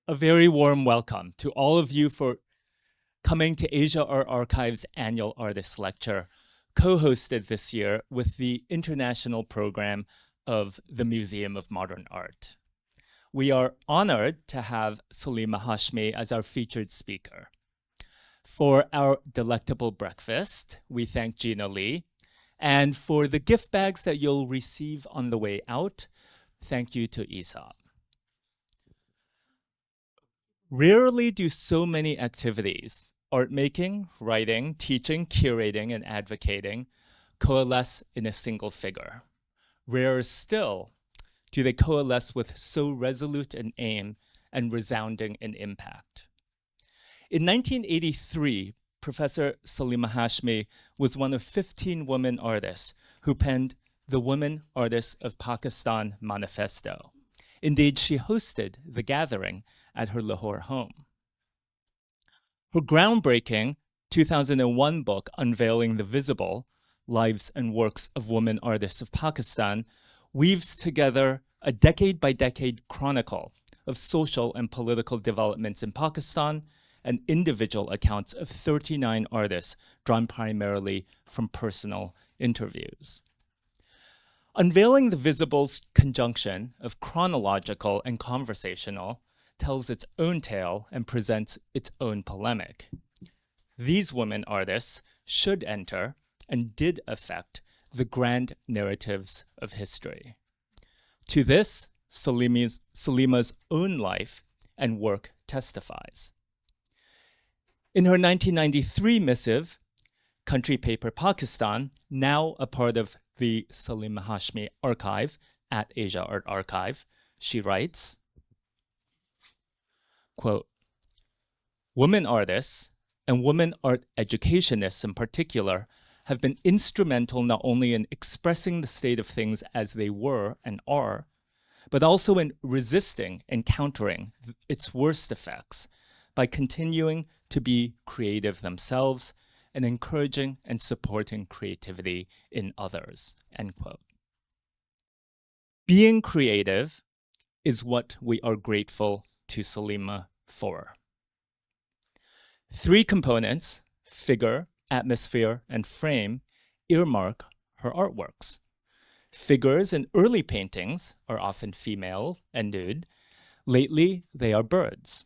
A very warm welcome to all of you for coming to Asia Art Archive's annual artist lecture, co-hosted this year with the international program of the Museum of Modern Art. We are honored to have Salima Hashmi as our featured speaker. For our delectable breakfast, we thank Gina Lee. And for the gift bags that you'll receive on the way out, thank you to Aesop. Rarely do so many activities, art making, writing, teaching, curating, and advocating, coalesce in a single figure. Rarer still do they coalesce with so resolute an aim and resounding an impact. In 1983, Professor Salima Hashmi was one of 15 women artists who penned the Women Artists of Pakistan Manifesto. Indeed, she hosted the gathering at her Lahore home. Her groundbreaking 2001 book, Unveiling the Visible, Lives and Works of Women Artists of Pakistan, weaves together a decade-by-decade chronicle of social and political developments in Pakistan and individual accounts of 39 artists drawn primarily from personal interviews. Unveiling the Visible's conjunction of chronological and conversational tells its own tale and presents its own polemic. These women artists should enter and did affect the grand narratives of history. To this, Salima's own life and work testifies. In her 1993 missive, Country Paper Pakistan, now a part of the Salima Hashmi archive at Asia Art Archive, she writes, quote, "Women artists, and women art educationists in particular, have been instrumental not only in expressing the state of things as they were and are, but also in resisting and countering its worst effects by continuing to be creative themselves and encouraging and supporting creativity in others," end quote. Being creative is what we are grateful to Salima for. Three components, figure, atmosphere, and frame, earmark her artworks. Figures in early paintings are often female and nude. Lately, they are birds.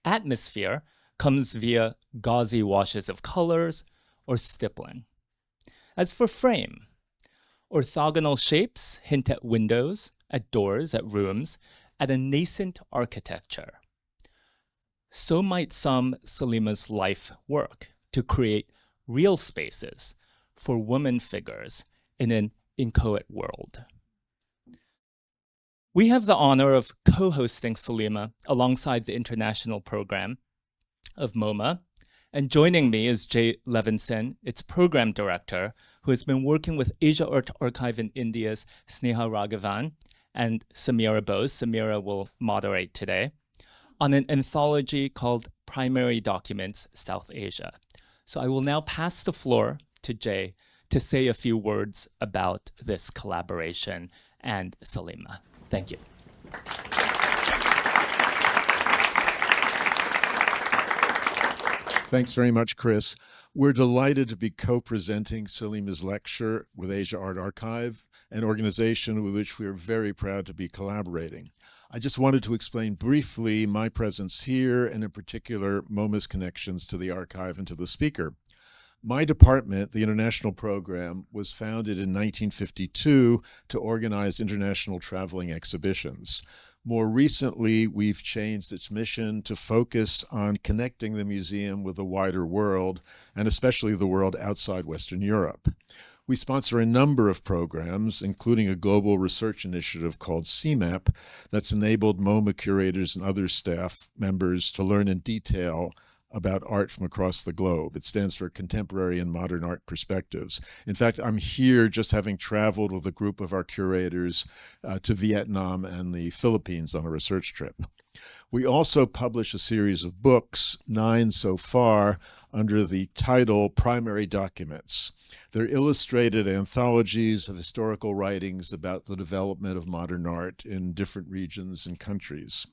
Atmosphere comes via gauzy washes of colors or stippling. As for frame, orthogonal shapes hint at windows, at doors, at rooms, at a nascent architecture. So might some Salima's life work to create real spaces for women figures in an inchoate world. We have the honor of co-hosting Salima alongside the international program of MoMA, and joining me is Jay Levinson, its program director, who has been working with Asia Art Archive in India's Sneha Raghavan and Samira Bose, Samira will moderate today, on an anthology called Primary Documents South Asia. So I will now pass the floor to Jay to say a few words about this collaboration and Salima. Thank you. Thanks very much, Chris. We're delighted to be co-presenting Salima's lecture with Asia Art Archive, an organization with which we are very proud to be collaborating. I just wanted to explain briefly my presence here, and in particular, MoMA's connections to the archive and to the speaker. My department, the International Program, was founded in 1952 to organize international traveling exhibitions. More recently, we've changed its mission to focus on connecting the museum with the wider world, and especially the world outside Western Europe. We sponsor a number of programs, including a global research initiative called CMAP that's enabled MoMA curators and other staff members to learn in detail about art from across the globe. It stands for Contemporary and Modern Art Perspectives. In fact, I'm here just having traveled with a group of our curators to Vietnam and the Philippines on a research trip. We also publish a series of books, 9 so far, under the title Primary Documents. They're illustrated anthologies of historical writings about the development of modern art in different regions and countries.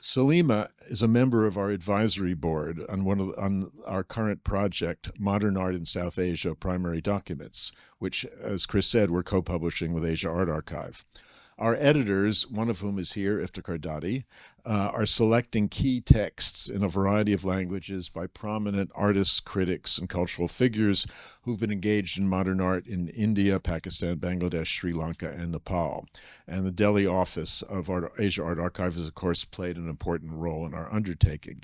Salima is a member of our advisory board on our current project, Modern Art in South Asia Primary Documents, which, as Chris said, we're co-publishing with Asia Art Archive. Our editors, one of whom is here, Iftikhar Dadi, are selecting key texts in a variety of languages by prominent artists, critics, and cultural figures who've been engaged in modern art in India, Pakistan, Bangladesh, Sri Lanka, and Nepal. And the Delhi office of Asia Art Archive has, of course, played an important role in our undertaking.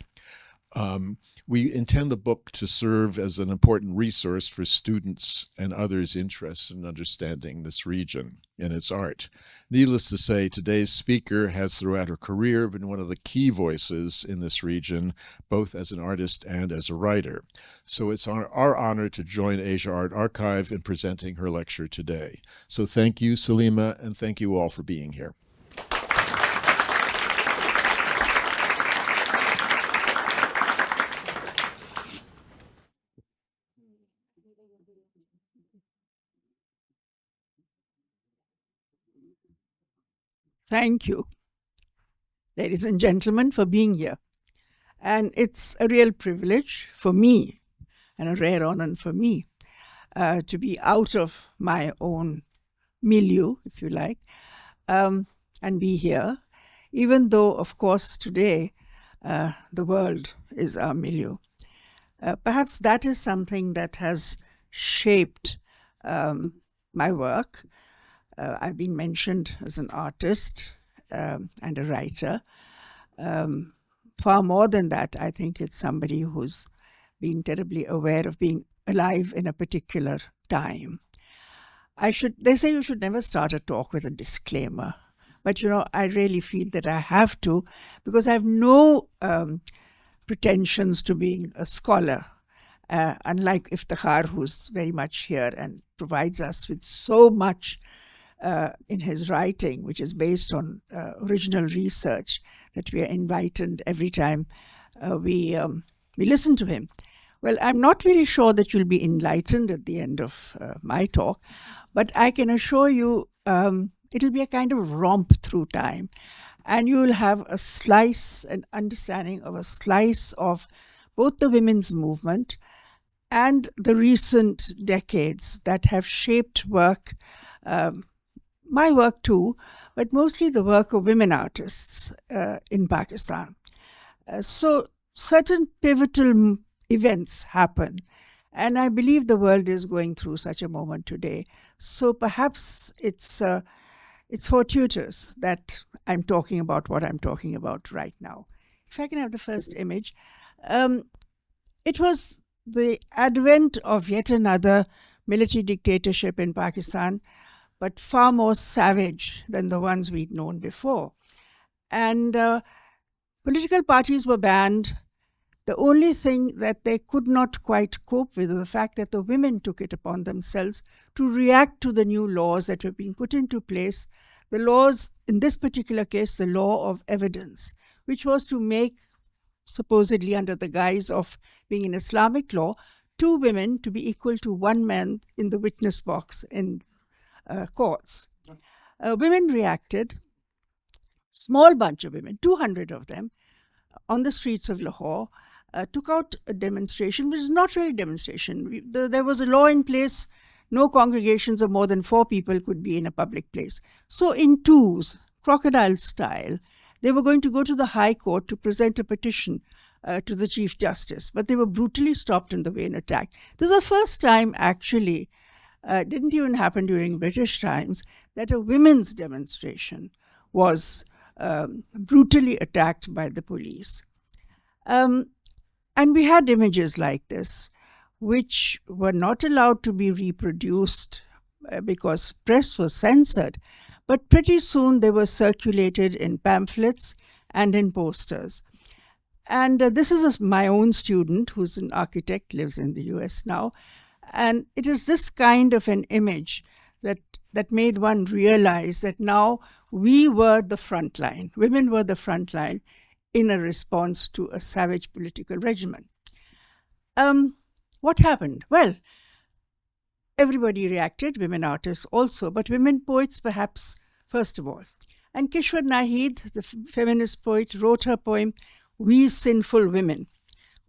We intend the book to serve as an important resource for students and others interested in understanding this region and its art. Needless to say, today's speaker has throughout her career been one of the key voices in this region, both as an artist and as a writer. So it's our honor to join Asia Art Archive in presenting her lecture today. So thank you, Salima, and thank you all for being here. Thank you, ladies and gentlemen, for being here. And it's a real privilege for me and a rare honor for me to be out of my own milieu, if you like, and be here, even though, of course, today the world is our milieu. Perhaps that is something that has shaped my work. I've been mentioned as an artist and a writer. Far more than that, I think it's somebody who's been terribly aware of being alive in a particular time. They say you should never start a talk with a disclaimer. But, I really feel that I have to, because I have no pretensions to being a scholar. Unlike Iftikhar, who's very much here and provides us with so much in his writing, which is based on original research that we are enlightened every time we listen to him. Well, I'm not very sure that you'll be enlightened at the end of my talk, but I can assure you it'll be a kind of romp through time, and you will have an understanding of a slice of both the women's movement and the recent decades that have shaped work, my work too, but mostly the work of women artists in Pakistan. So certain pivotal events happen, and I believe the world is going through such a moment today. So perhaps it's fortuitous that I'm talking about what I'm talking about right now. If I can have the first image. It was the advent of yet another military dictatorship in Pakistan, but far more savage than the ones we'd known before. And political parties were banned. The only thing that they could not quite cope with was the fact that the women took it upon themselves to react to the new laws that were being put into place. The laws, in this particular case, the law of evidence, which was to make, supposedly under the guise of being an Islamic law, 2 women to be equal to 1 man in the witness box in courts. Women reacted, small bunch of women, 200 of them, on the streets of Lahore, took out a demonstration, which is not really a demonstration. There was a law in place, no congregations of more than 4 people could be in a public place. So in twos, crocodile style, they were going to go to the High Court to present a petition to the Chief Justice, but they were brutally stopped in the way and attacked. This is the first time, actually, didn't even happen during British times, that a women's demonstration was brutally attacked by the police. And we had images like this, which were not allowed to be reproduced because press was censored, but pretty soon they were circulated in pamphlets and in posters. And this is my own student, who's an architect, lives in the US now. And it is this kind of an image that made one realize that now we were the front line. Women were the front line in a response to a savage political regimen. What happened? Well, everybody reacted, women artists also, but women poets perhaps first of all. And Kishwar Nahid, the feminist poet, wrote her poem, We Sinful Women.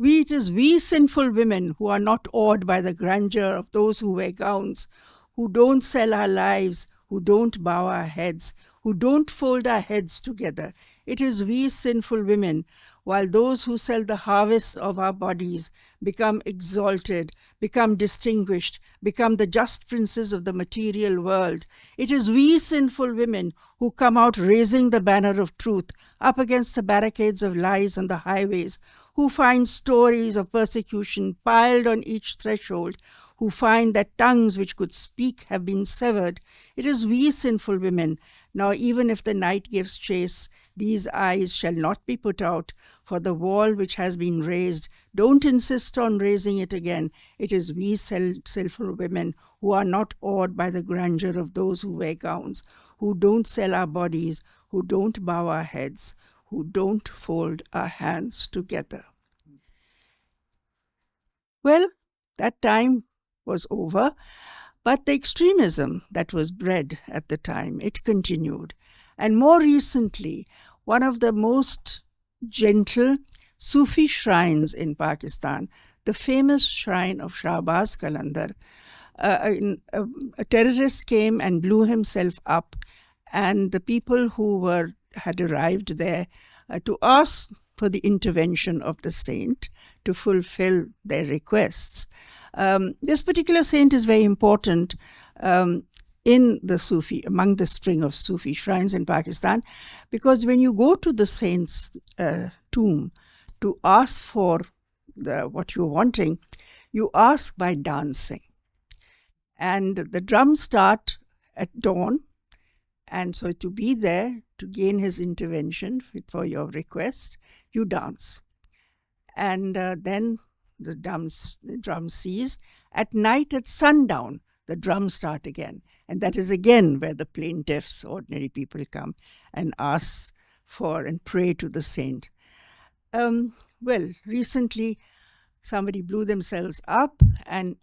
It is we sinful women who are not awed by the grandeur of those who wear gowns, who don't sell our lives, who don't bow our heads, who don't fold our heads together. It is we sinful women, while those who sell the harvest of our bodies become exalted, become distinguished, become the just princes of the material world. It is we sinful women who come out raising the banner of truth up against the barricades of lies on the highways, who find stories of persecution piled on each threshold, who find that tongues which could speak have been severed. It is we sinful women. Now, even if the night gives chase, these eyes shall not be put out, for the wall which has been raised, don't insist on raising it again. It is we sinful women who are not awed by the grandeur of those who wear gowns, who don't sell our bodies, who don't bow our heads, who don't fold our hands together. Well, that time was over, but the extremism that was bred at the time, it continued. And more recently, one of the most gentle Sufi shrines in Pakistan, the famous shrine of Shahbaz Qalandar, a terrorist came and blew himself up, and the people who had arrived there to ask for the intervention of the saint to fulfill their requests. This particular saint is very important in the Sufi, among the string of Sufi shrines in Pakistan, because when you go to the saint's tomb to ask for what you're wanting, you ask by dancing. And the drums start at dawn, and so to be there, to gain his intervention for your request, you dance. And then the drum cease. At night, at sundown, the drums start again. And that is again where the plaintiffs, ordinary people, come and ask for and pray to the saint. Well, recently, somebody blew themselves up, and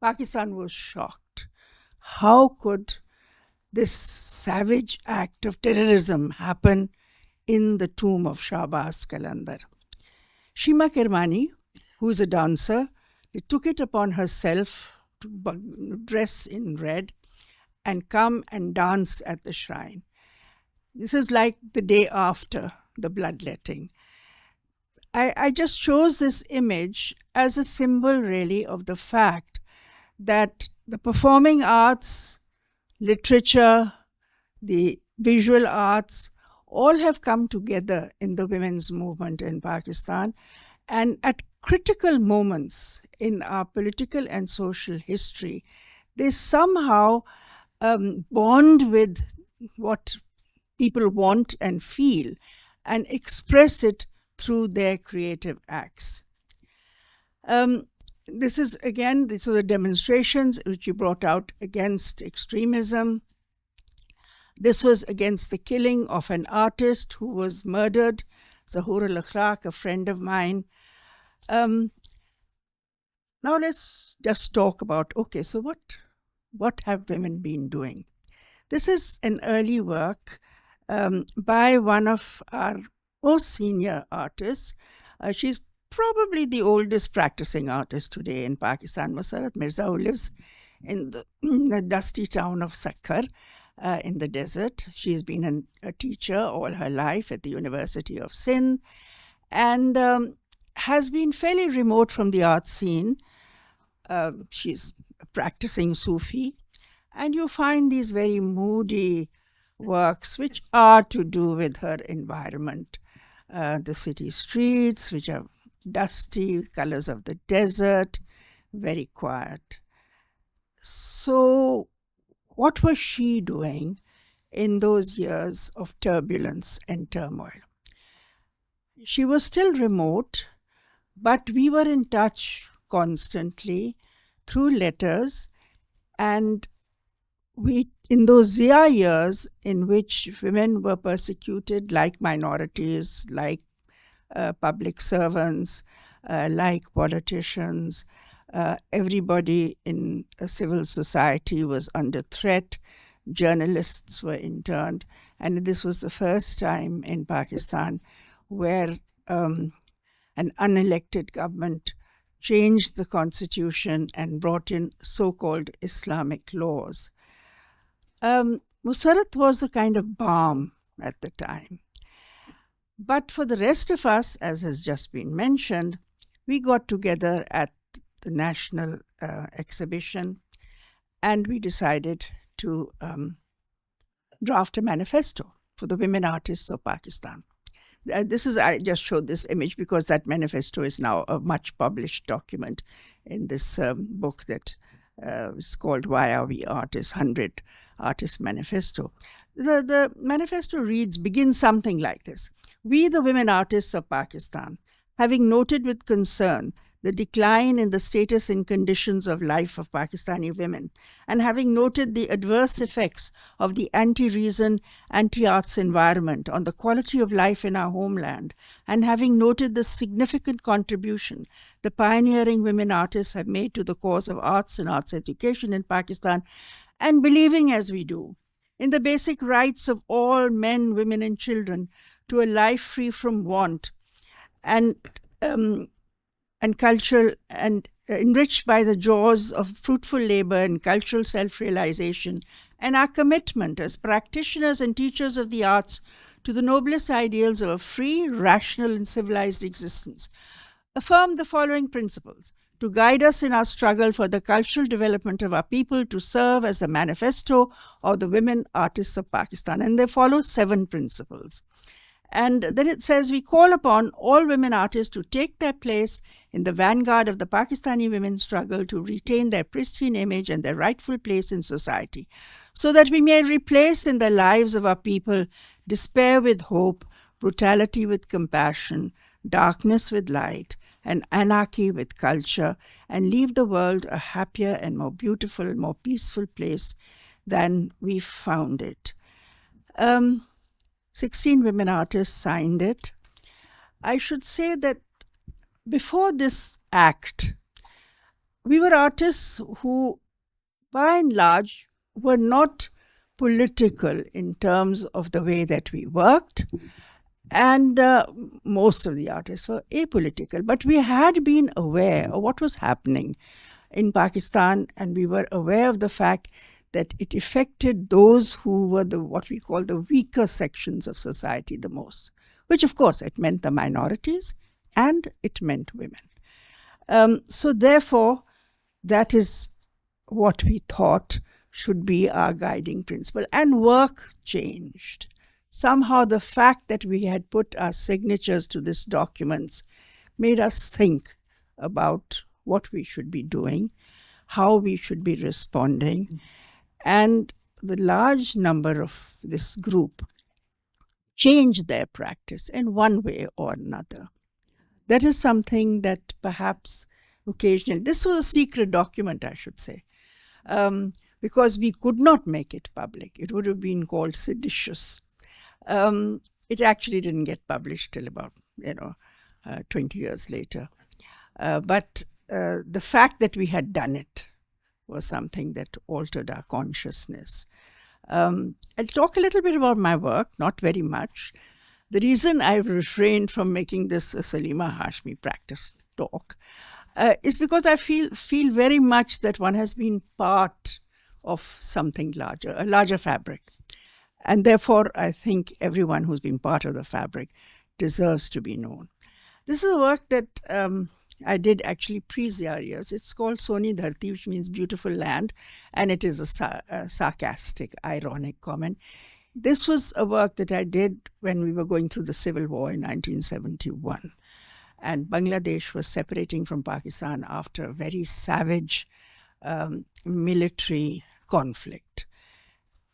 Pakistan was shocked. How could this savage act of terrorism happen in the tomb of Shahbaz Qalandar? Shima Kermani, who is a dancer, took it upon herself to dress in red and come and dance at the shrine. This is like the day after the bloodletting. I just chose this image as a symbol, really, of the fact that the performing arts, literature, the visual arts, all have come together in the women's movement in Pakistan. And at critical moments in our political and social history, they somehow bond with what people want and feel and express it through their creative acts. This is, again, these are the demonstrations which you brought out against extremism. This was against the killing of an artist who was murdered, Zahur al-Akhraq, a friend of mine. Now let's just talk about, okay, so what have women been doing? This is an early work by one of our most senior artists. She's probably the oldest practicing artist today in Pakistan, Musarat Mirza, who lives in the dusty town of Sakkar in the desert. She's been a teacher all her life at the University of Sindh and has been fairly remote from the art scene. She's practicing Sufi, and you find these very moody works which are to do with her environment. The city streets, which are dusty, colors of the desert, very quiet. So what was she doing in those years of turbulence and turmoil? She was still remote, but we were in touch constantly through letters, and in those Zia years in which women were persecuted like minorities, like public servants, like politicians, everybody in a civil society was under threat. journalists were interned. And this was the first time in Pakistan where an unelected government changed the constitution and brought in so-called Islamic laws. Musarat was a kind of balm at the time. But for the rest of us, as has just been mentioned, we got together at the national exhibition and we decided to draft a manifesto for the women artists of Pakistan. I just showed this image because that manifesto is now a much published document in this book that is called Why Are We Artists? 100 Artist Manifesto. The manifesto begins something like this. We, the women artists of Pakistan, having noted with concern the decline in the status and conditions of life of Pakistani women, and having noted the adverse effects of the anti-reason, anti-arts environment on the quality of life in our homeland, and having noted the significant contribution the pioneering women artists have made to the cause of arts and arts education in Pakistan, and believing as we do in the basic rights of all men, women, and children to a life free from want, and cultural and enriched by the joys of fruitful labor and cultural self-realization, and our commitment as practitioners and teachers of the arts to the noblest ideals of a free, rational, and civilized existence, affirm the following principles to guide us in our struggle for the cultural development of our people, to serve as the manifesto of the women artists of Pakistan. And they follow 7 principles. And then it says, we call upon all women artists to take their place in the vanguard of the Pakistani women's struggle to retain their pristine image and their rightful place in society, so that we may replace in the lives of our people despair with hope, brutality with compassion, darkness with light, and anarchy with culture, and leave the world a happier and more beautiful, more peaceful place than we found it. 16 women artists signed it. I should say that before this act, we were artists who, by and large, were not political in terms of the way that we worked, and most of the artists were apolitical. But we had been aware of what was happening in Pakistan, and we were aware of the fact that it affected those who were what we call the weaker sections of society the most, which of course it meant the minorities and it meant women. So therefore, that is what we thought should be our guiding principle. And work changed. Somehow the fact that we had put our signatures to these documents made us think about what we should be doing, how we should be responding. And the large number of this group changed their practice in one way or another. That is something that perhaps occasionally, this was a secret document, I should say, because we could not make it public. It would have been called seditious. It actually didn't get published till about 20 years later. But the fact that we had done it was something that altered our consciousness. I'll talk a little bit about my work, not very much. The reason I've refrained from making this a Salima Hashmi practice talk is because I feel very much that one has been part of something larger, a larger fabric. And therefore, I think everyone who's been part of the fabric deserves to be known. This is a work that I did actually pre-Ziarias. It's called Soni Dharti, which means beautiful land, and it is a sarcastic, ironic comment. This was a work that I did when we were going through the civil war in 1971. And Bangladesh was separating from Pakistan after a very savage military conflict.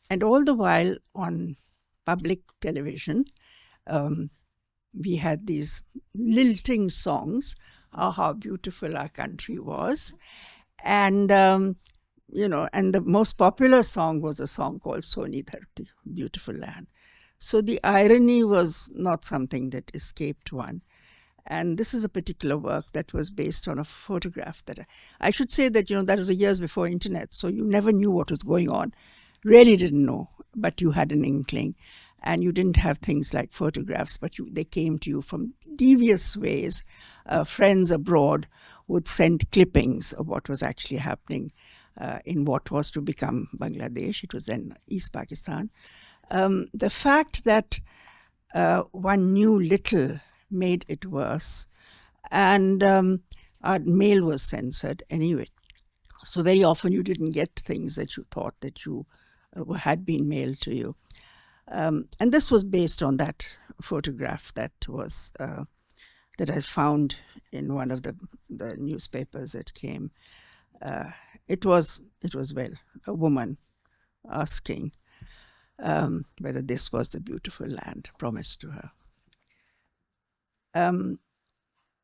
And all the while on public television, we had these lilting songs, how beautiful our country was. And, and the most popular song was a song called Soni Dharti, Beautiful Land. So the irony was not something that escaped one. And this is a particular work that was based on a photograph that I should say that, that was years before internet. So you never knew what was going on. really didn't know, but you had an inkling. And you didn't have things like photographs, but they came to you from devious ways. Friends abroad would send clippings of what was actually happening in what was to become Bangladesh. It was then East Pakistan. The fact that one knew little made it worse. And our mail was censored anyway. So very often you didn't get things that you thought that you had been mailed to you. And this was based on that photograph that was that I found in one of the newspapers that came. It was well, a woman asking whether this was the beautiful land promised to her.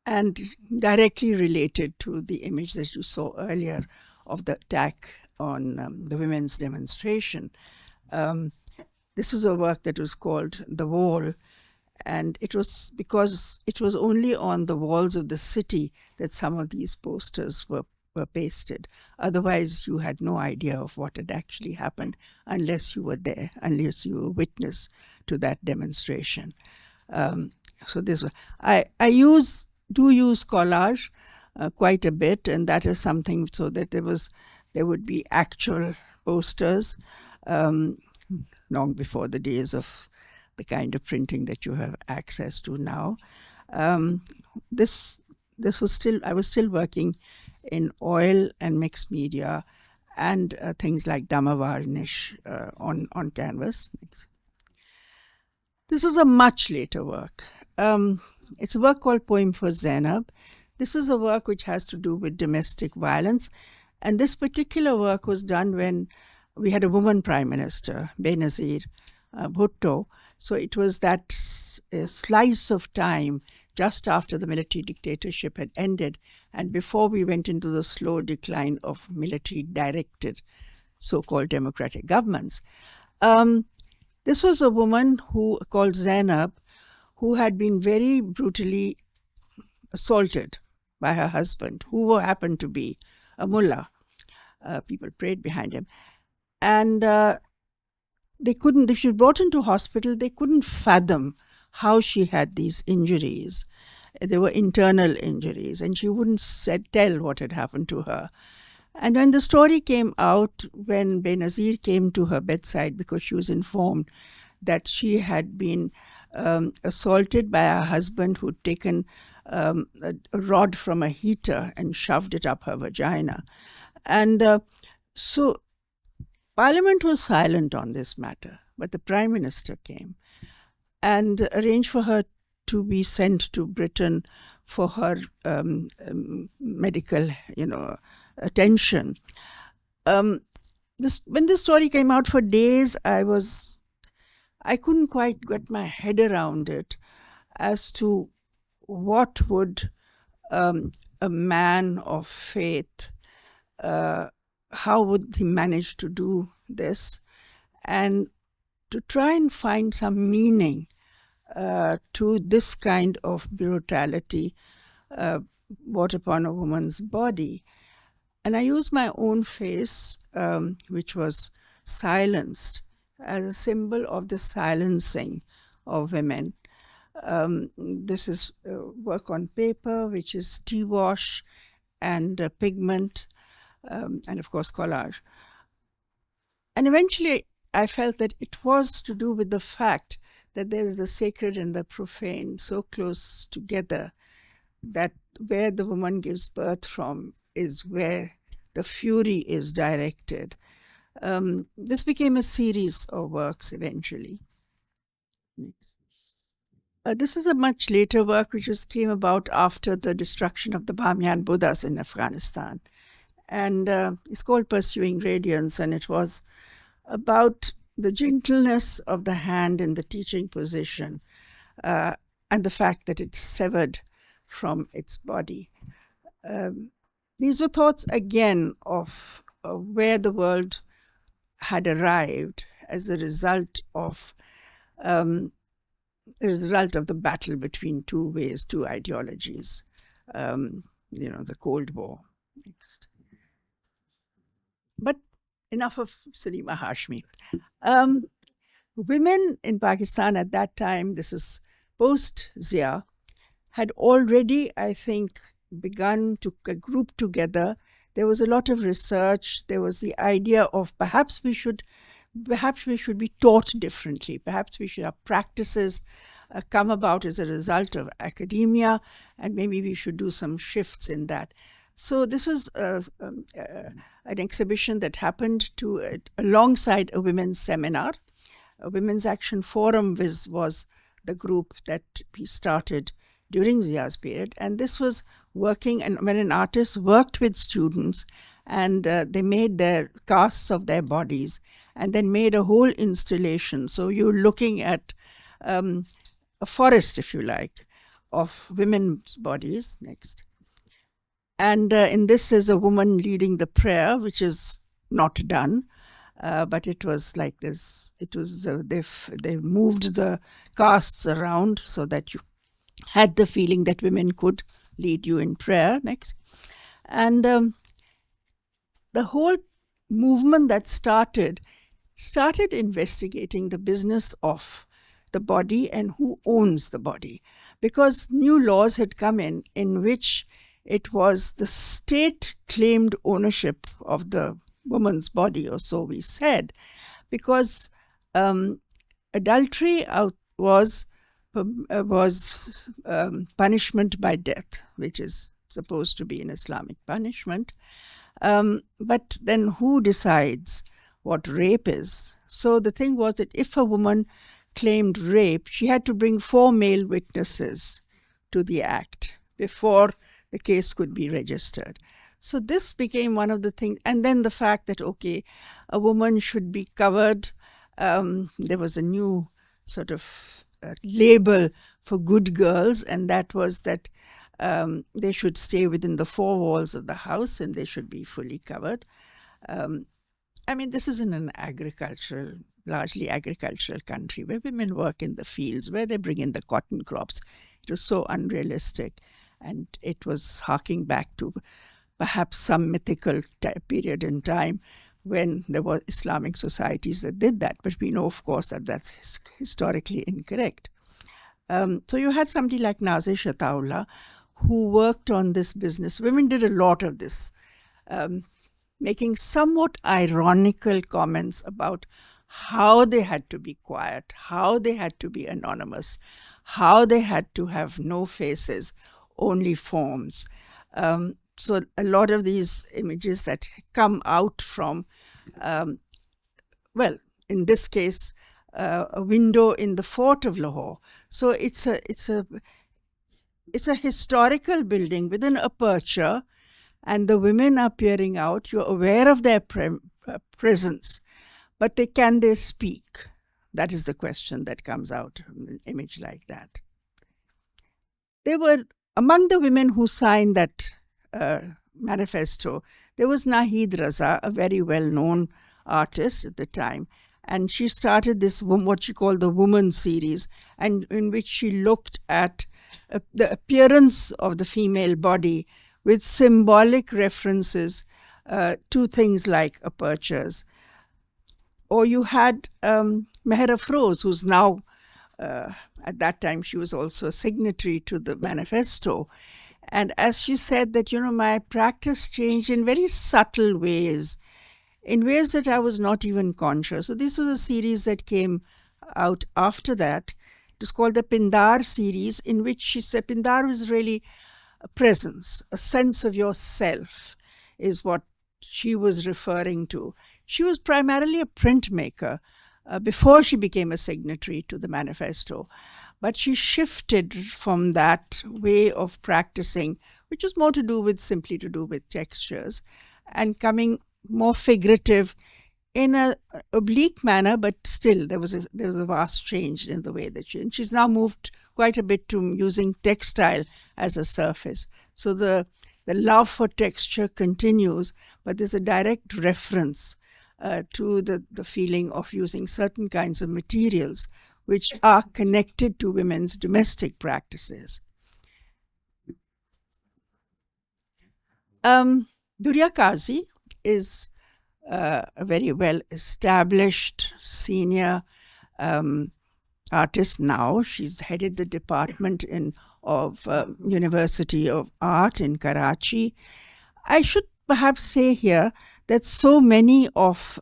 And directly related to the image that you saw earlier of the attack on the women's demonstration, this was a work that was called The Wall, and it was because it was only on the walls of the city that some of these posters were pasted. Otherwise, you had no idea of what had actually happened unless you were there, unless you were witness to that demonstration. So this, I do use collage quite a bit, and that is something so that there would be actual posters long before the days of the kind of printing that you have access to now. This was still, I was still working in oil and mixed media and things like Dama varnish on canvas. This is a much later work. It's a work called Poem for Zainab. This is a work which has to do with domestic violence. And this particular work was done when we had a woman prime minister, Benazir Bhutto. So it was that slice of time just after the military dictatorship had ended and before we went into the slow decline of military-directed so-called democratic governments. This was a woman called Zainab, who had been very brutally assaulted by her husband, who happened to be a mullah. People prayed behind him. And they couldn't, if she was brought into hospital, they couldn't fathom how she had these injuries. They were internal injuries, and she wouldn't tell what had happened to her. And when the story came out, when Benazir came to her bedside because she was informed that she had been assaulted by her husband who'd taken a rod from a heater and shoved it up her vagina. And so Parliament was silent on this matter, but the Prime Minister came and arranged for her to be sent to Britain for her medical, attention. When this story came out for days, I couldn't quite get my head around it as to what would a man of faith, how would he manage to do this, and to try and find some meaning to this kind of brutality brought upon a woman's body. And I used my own face, which was silenced, as a symbol of the silencing of women. This is work on paper, which is tea wash and pigment, and of course collage. And eventually I felt that it was to do with the fact that there is the sacred and the profane so close together that where the woman gives birth from is where the fury is directed. This became a series of works eventually. Next. This is a much later work which came about after the destruction of the Bamiyan Buddhas in Afghanistan. And it's called Pursuing Radiance, and it was about the gentleness of the hand in the teaching position and the fact that it's severed from its body. These were thoughts again of where the world had arrived as a result of the battle between two ideologies, the Cold War. Next. But enough of Salima Hashmi. Women in Pakistan at that time, this is post-Zia, had already, I think, begun to group together. There was a lot of research. There was the idea of perhaps we should be taught differently. Perhaps we should have practices come about as a result of academia, and maybe we should do some shifts in that. So this was an exhibition that happened alongside a women's seminar. A Women's Action Forum was the group that we started during Zia's period. And this was working, and when an artist worked with students, and they made their casts of their bodies and then made a whole installation. So you're looking at a forest, if you like, of women's bodies. Next. And in this is a woman leading the prayer, which is not done. But it was like this. It was they moved the casts around so that you had the feeling that women could lead you in prayer. Next. And the whole movement that started investigating the business of the body and who owns the body, because new laws had come in which it was the state claimed ownership of the woman's body, or so we said, because adultery was punishment by death, which is supposed to be an Islamic punishment. But then who decides what rape is? So the thing was that if a woman claimed rape, she had to bring 4 male witnesses to the act before the case could be registered. So this became one of the things. And then the fact that, okay, a woman should be covered. There was a new sort of label for good girls, and that was that they should stay within the 4 walls of the house and they should be fully covered. I mean, this is in an largely agricultural country where women work in the fields, where they bring in the cotton crops. It was so unrealistic, and it was harking back to perhaps some mythical period in time when there were Islamic societies that did that. But we know, of course, that that's historically incorrect. So you had somebody like Nazir Shataullah who worked on this business. Women did a lot of this, making somewhat ironical comments about how they had to be quiet, how they had to be anonymous, how they had to have no faces, only forms. So a lot of these images that come out from, well, in this case, a window in the fort of Lahore. So it's a historical building with an aperture, and the women are peering out. You're aware of their presence, but can they speak? That is the question that comes out in an image like that. They were among the women who signed that manifesto. There was Nahid Raza, a very well-known artist at the time, and she started this what she called the Woman series, and in which she looked at the appearance of the female body with symbolic references to things like apertures. Or you had Meher Afroz, who's now, at that time, she was also a signatory to the manifesto. And as she said that, my practice changed in very subtle ways, in ways that I was not even conscious. So this was a series that came out after that. It was called the Pindar series, in which she said Pindar was really a presence, a sense of yourself is what she was referring to. She was primarily a printmaker before she became a signatory to the manifesto. But she shifted from that way of practicing, which was more simply to do with textures, and coming more figurative in an oblique manner, but still there was a vast change in the way that she's now moved quite a bit to using textile as a surface. So the love for texture continues, but there's a direct reference to the feeling of using certain kinds of materials which are connected to women's domestic practices. Durya Kazi is a very well established senior artist now. She's headed the department of University of Art in Karachi. I should perhaps say here that so many of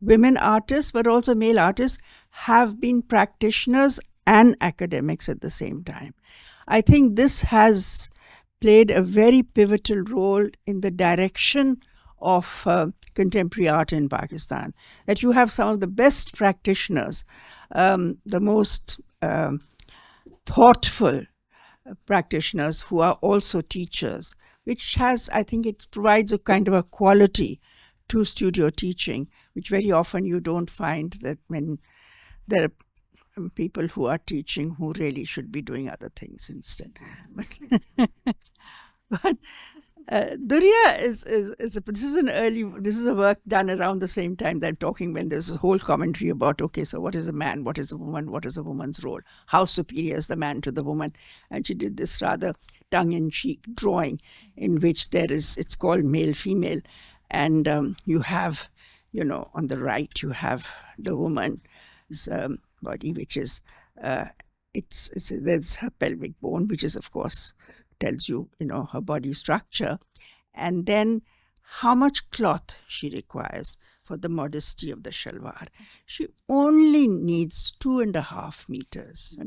women artists, but also male artists, have been practitioners and academics at the same time. I think this has played a very pivotal role in the direction of contemporary art in Pakistan, that you have some of the best practitioners, the most thoughtful practitioners who are also teachers, which has, I think it provides a kind of a quality to studio teaching, which very often you don't find that when there are people who are teaching who really should be doing other things instead. But Durya this is a work done around the same time that I'm talking, when there's a whole commentary about, okay, so what is a man, what is a woman, what is a woman's role, how superior is the man to the woman? And she did this rather tongue-in-cheek drawing in which it's called male-female, and you have, on the right you have the woman's body, which is there's her pelvic bone, which is of course tells you, her body structure, and then how much cloth she requires for the modesty of the shalwar. She only needs 2.5 meters.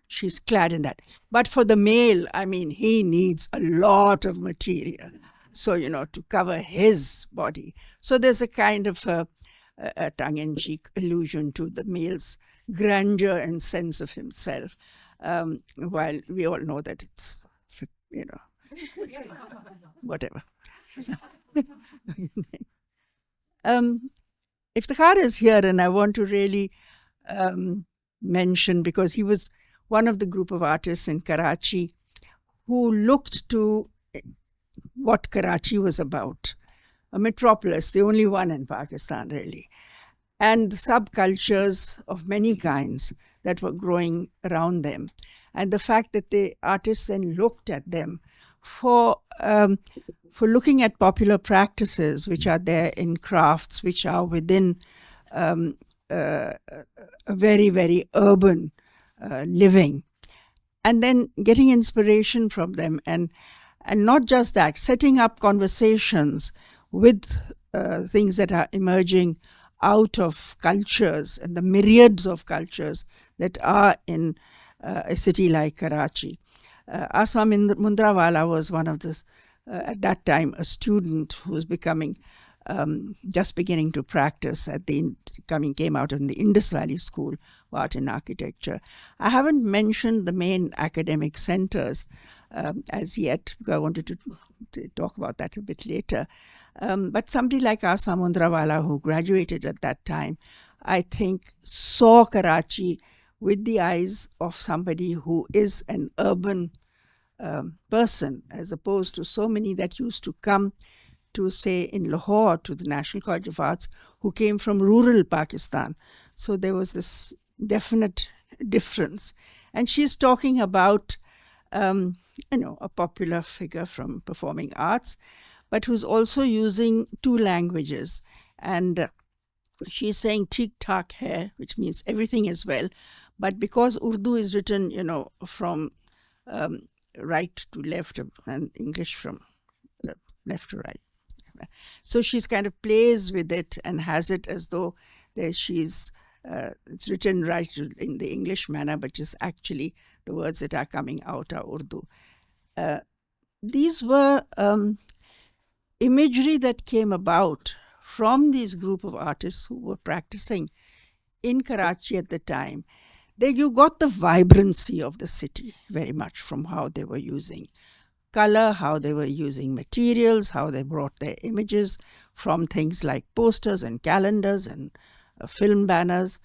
She's clad in that. But for the male, he needs a lot of material. So, to cover his body. So there's a kind of a tongue-in-cheek allusion to the male's grandeur and sense of himself, while we all know that it's, whatever. Iftikhar is here, and I want to really mention, because he was one of the group of artists in Karachi who looked to what Karachi was about, a metropolis, the only one in Pakistan really, and subcultures of many kinds that were growing around them. And the fact that the artists then looked at them for looking at popular practices which are there in crafts, which are within a very, very urban living, and then getting inspiration from them, and not just that, setting up conversations with things that are emerging out of cultures and the myriads of cultures that are in a city like Karachi. Asma Mundrawala was one of the, at that time, a student who was just beginning to practice came out in the Indus Valley School of Art and Architecture. I haven't mentioned the main academic centers as yet, because I wanted to talk about that a bit later. But somebody like Asma Mundrawala, who graduated at that time, I think saw Karachi with the eyes of somebody who is an urban person, as opposed to so many that used to come to, say, in Lahore, to the National College of Arts, who came from rural Pakistan. So there was this definite difference. And she's talking about, a popular figure from performing arts, but who's also using 2 languages. And she's saying "theek thaak hai," which means everything is well. But because Urdu is written, from right to left, and English from left to right. So she's kind of plays with it and has it as though it's written right in the English manner, but just actually the words that are coming out are Urdu. These were imagery that came about from these group of artists who were practicing in Karachi at the time. There you got the vibrancy of the city very much from how they were using color, how they were using materials, how they brought their images from things like posters and calendars and film banners.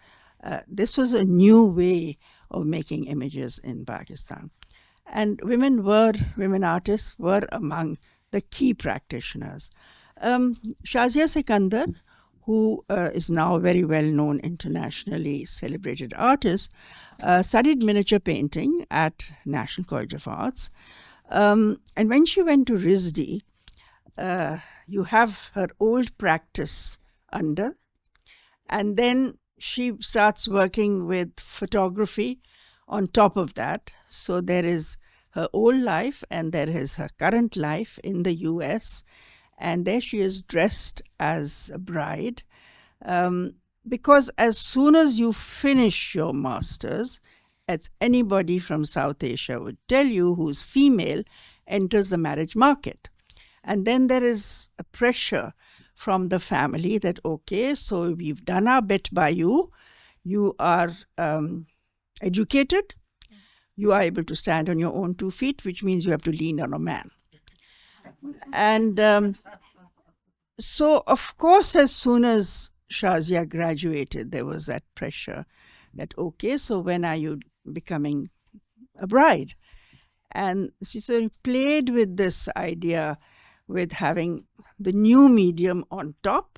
This was a new way of making images in Pakistan. And women artists were among the key practitioners. Shazia Sikandar, who is now a very well-known, internationally celebrated artist, studied miniature painting at National College of Arts. And when she went to RISD, you have her old practice under, and then she starts working with photography on top of that. So there is her old life and there is her current life in the US, and there she is dressed as a bride. Because as soon as you finish your master's, as anybody from South Asia would tell you who's female, enters the marriage market. And then there is a pressure from the family that, okay, so we've done our bit by you. You are educated. You are able to stand on your own 2 feet, which means you have to lean on a man. And so, of course, as soon as Shazia graduated, there was that pressure that, okay, so when are you becoming a bride? And she sort of played with this idea with having the new medium on top,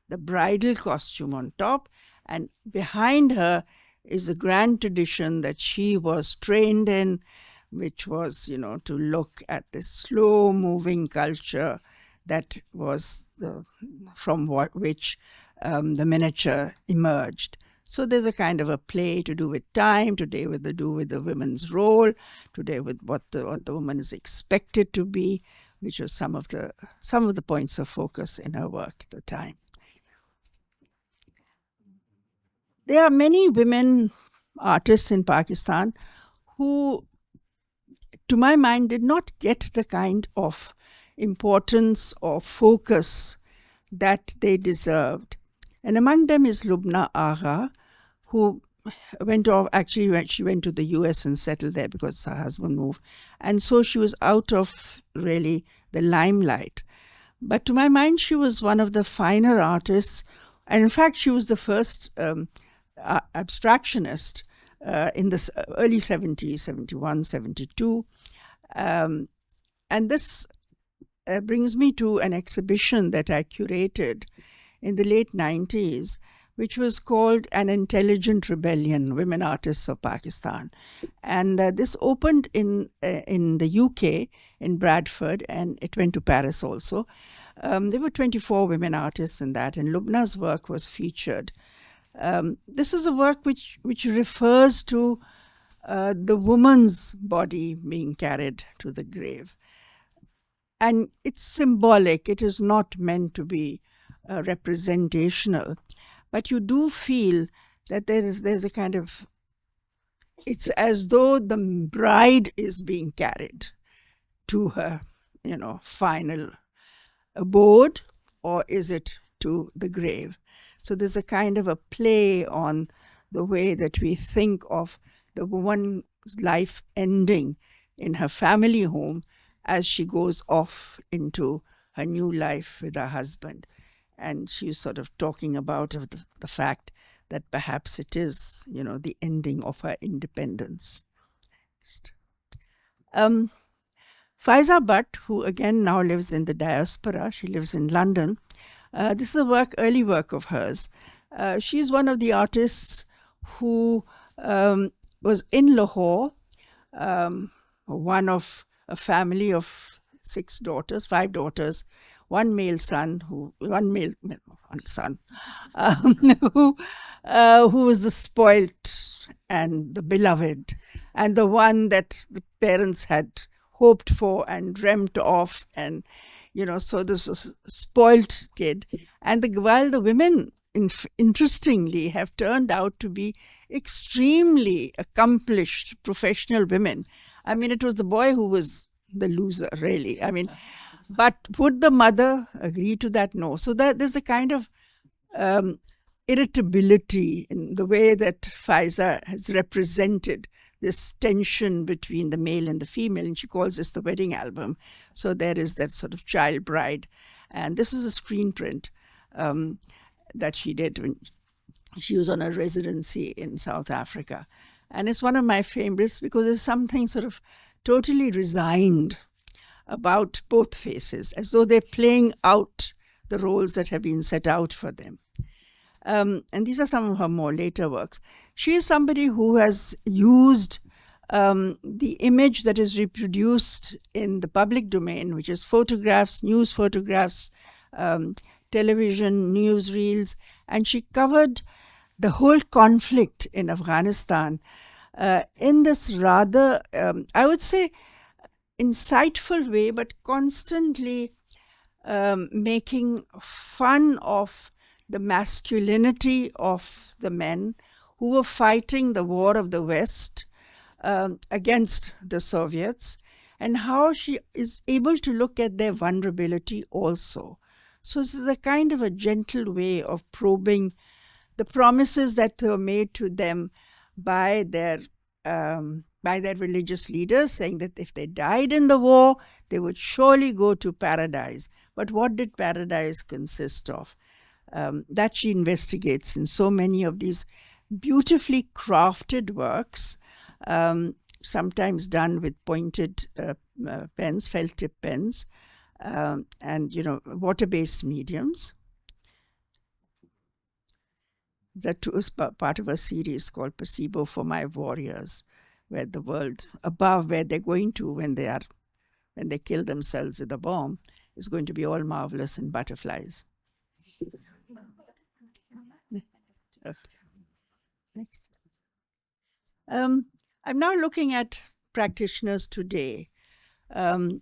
the bridal costume on top, and behind her is the grand tradition that she was trained in, which was, to look at this slow-moving culture that was from which the miniature emerged. So there's a kind of a play to do with time, today with the women's role, today with what the woman is expected to be, which was some of the points of focus in her work at the time. There are many women artists in Pakistan who, to my mind, did not get the kind of importance or focus that they deserved. And among them is Lubna Agha, who she went to the US and settled there because her husband moved. And so she was out of really the limelight. But to my mind, she was one of the finer artists. And in fact, she was the first abstractionist in the early 70s, 71, 72. And this brings me to an exhibition that I curated in the late 90s, which was called An Intelligent Rebellion, Women Artists of Pakistan. And this opened in the UK, in Bradford, and it went to Paris also. There were 24 women artists in that, and Lubna's work was featured. This is a work which refers to the woman's body being carried to the grave. And it's symbolic. It is not meant to be representational. But you do feel that there's a kind of, it's as though the bride is being carried to her, final abode, or is it to the grave? So there's a kind of a play on the way that we think of the woman's life ending in her family home as she goes off into her new life with her husband. And she's sort of talking about the fact that perhaps it is, the ending of her independence. Faiza Bhatt, who again now lives in the diaspora, she lives in London. This is a early work of hers. She's one of the artists who was in Lahore, one of a family of 5 daughters, one son, who was the spoilt and the beloved, and the one that the parents had hoped for and dreamt of, and so this is a spoilt kid. And while the women, interestingly, have turned out to be extremely accomplished professional women. I mean, it was the boy who was the loser, really. I mean, but would the mother agree to that? No. So there's a kind of irritability in the way that Faiza has represented this tension between the male and the female, and she calls this the wedding album. So there is that sort of child bride. And this is a screen print that she did when she was on a residency in South Africa. And it's one of my favorites because there's something sort of totally resigned about both faces, as though they're playing out the roles that have been set out for them. And these are some of her more later works. She is somebody who has used the image that is reproduced in the public domain, which is photographs, news photographs television, newsreels, and she covered the whole conflict in Afghanistan in this rather, I would say, insightful way, but constantly making fun of the masculinity of the men who were fighting the war of the West against the Soviets, and how she is able to look at their vulnerability also. So this is a kind of a gentle way of probing the promises that were made to them by their religious leaders, saying that if they died in the war, they would surely go to paradise. But what did paradise consist of? That she investigates in so many of these beautifully crafted works, sometimes done with pointed pens, felt tip pens, and water-based mediums. That was part of a series called Placebo for My Warriors, where the world above, where they're going to when they kill themselves with a bomb, is going to be all marvelous and butterflies. Next. I'm now looking at practitioners today, and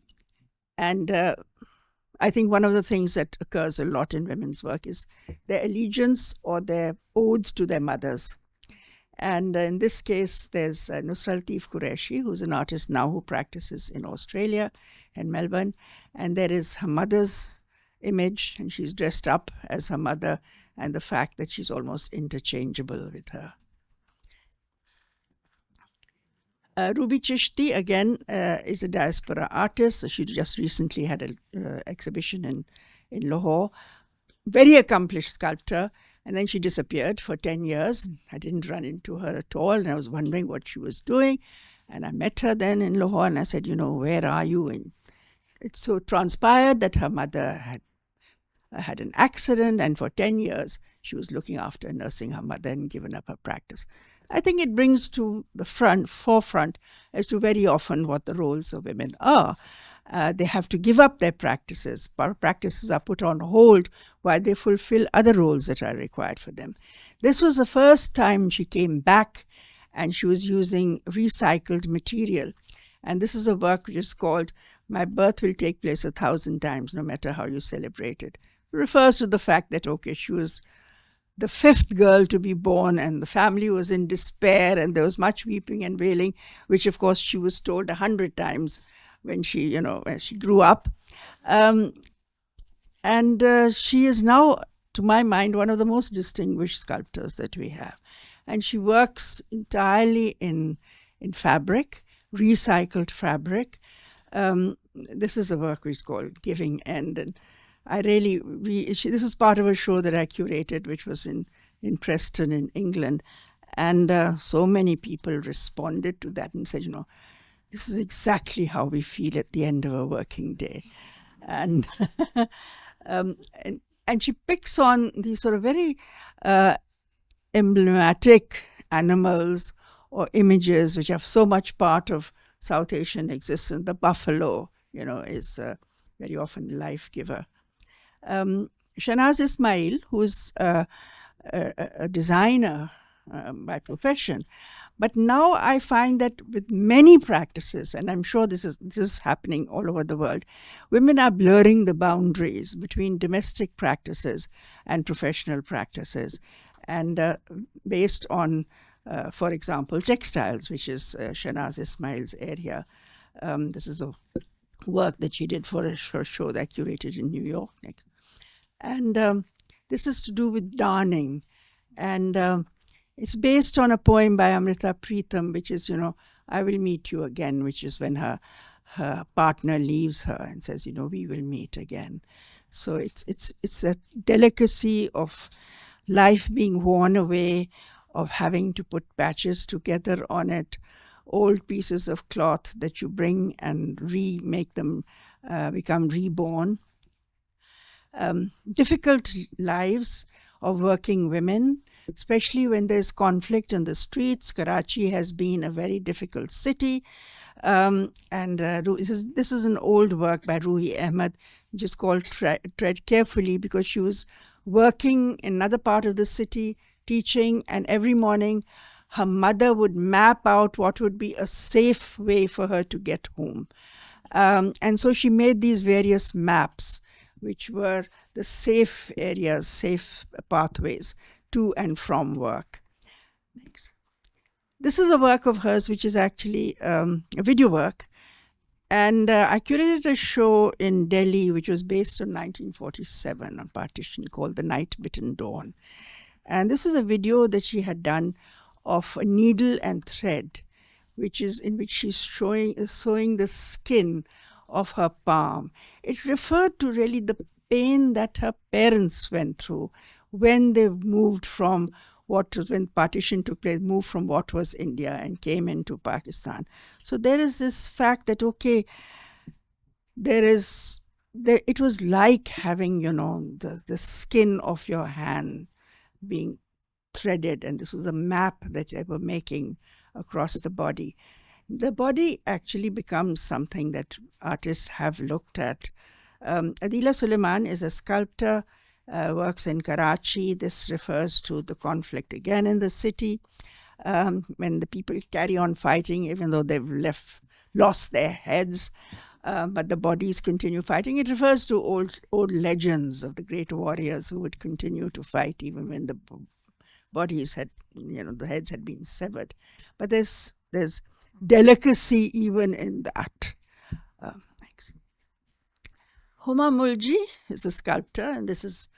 I think one of the things that occurs a lot in women's work is their allegiance or their odes to their mothers. And in this case, there's Nusrat Latif Qureshi, who's an artist now who practices in Australia and Melbourne. And there is her mother's image, and she's dressed up as her mother, and the fact that she's almost interchangeable with her. Ruby Chishti, again, is a diaspora artist. She just recently had an exhibition in Lahore. Very accomplished sculptor. And then she disappeared for 10 years. I didn't run into her at all. And I was wondering what she was doing. And I met her then in Lahore. And I said, where are you? And it so transpired that her mother had an accident. And for 10 years, she was looking after and nursing her mother and given up her practice. I think it brings to the forefront as to very often what the roles of women are. They have to give up their practices. Practices are put on hold while they fulfill other roles that are required for them. This was the first time she came back, and she was using recycled material. And this is a work which is called My Birth Will Take Place 1,000 Times, No Matter How You Celebrate It. It refers to the fact that, she was the fifth girl to be born, and the family was in despair, and there was much weeping and wailing, which of course she was told 100 times when she grew up. And she is now, to my mind, one of the most distinguished sculptors that we have. And she works entirely in fabric, recycled fabric. This is a work which is called Giving End, and this was part of a show that I curated, which was in Preston in England. And so many people responded to that and said, this is exactly how we feel at the end of a working day. And and she picks on these sort of very emblematic animals or images which are so much part of South Asian existence. The buffalo, is very often a life giver. Shahnaz Ismail, who's a designer by profession, but now I find that with many practices, and I'm sure this is happening all over the world, women are blurring the boundaries between domestic practices and professional practices, and based on, for example, textiles, which is Shahnaz Ismail's area. This is a work that she did for a show that I curated in New York next. And this is to do with darning. And it's based on a poem by Amrita Pritam, which is, I will meet you again, which is when her partner leaves her and says, we will meet again. So it's a delicacy of life being worn away, of having to put patches together on it, old pieces of cloth that you bring and remake them become reborn. Difficult lives of working women, especially when there's conflict in the streets. Karachi has been a very difficult city. This is an old work by Ruhi Ahmed, which is called Tread Carefully, because she was working in another part of the city, teaching, and every morning her mother would map out what would be a safe way for her to get home. And so she made these various maps, which were the safe areas, safe pathways to and from work. Next. This is a work of hers, which is actually a video work. And I curated a show in Delhi, which was based on 1947 on partition, called The Night Bitten Dawn. And this is a video that she had done of a needle and thread, in which she's sewing the skin of her palm. It referred to really the pain that her parents went through when they moved from when partition took place, moved from what was India and came into Pakistan. So there is this fact that, okay, it was like having, the skin of your hand being threaded, and this was a map that they were making across the body. The body actually becomes something that artists have looked at. Adila Suleiman is a sculptor, works in Karachi. This refers to the conflict again in the city, when the people carry on fighting even though they've lost their heads, but the bodies continue fighting. It refers to old legends of the great warriors who would continue to fight even when the bodies had, the heads had been severed. But there's delicacy even in that. Thanks. Huma Mulji is a sculptor, and it's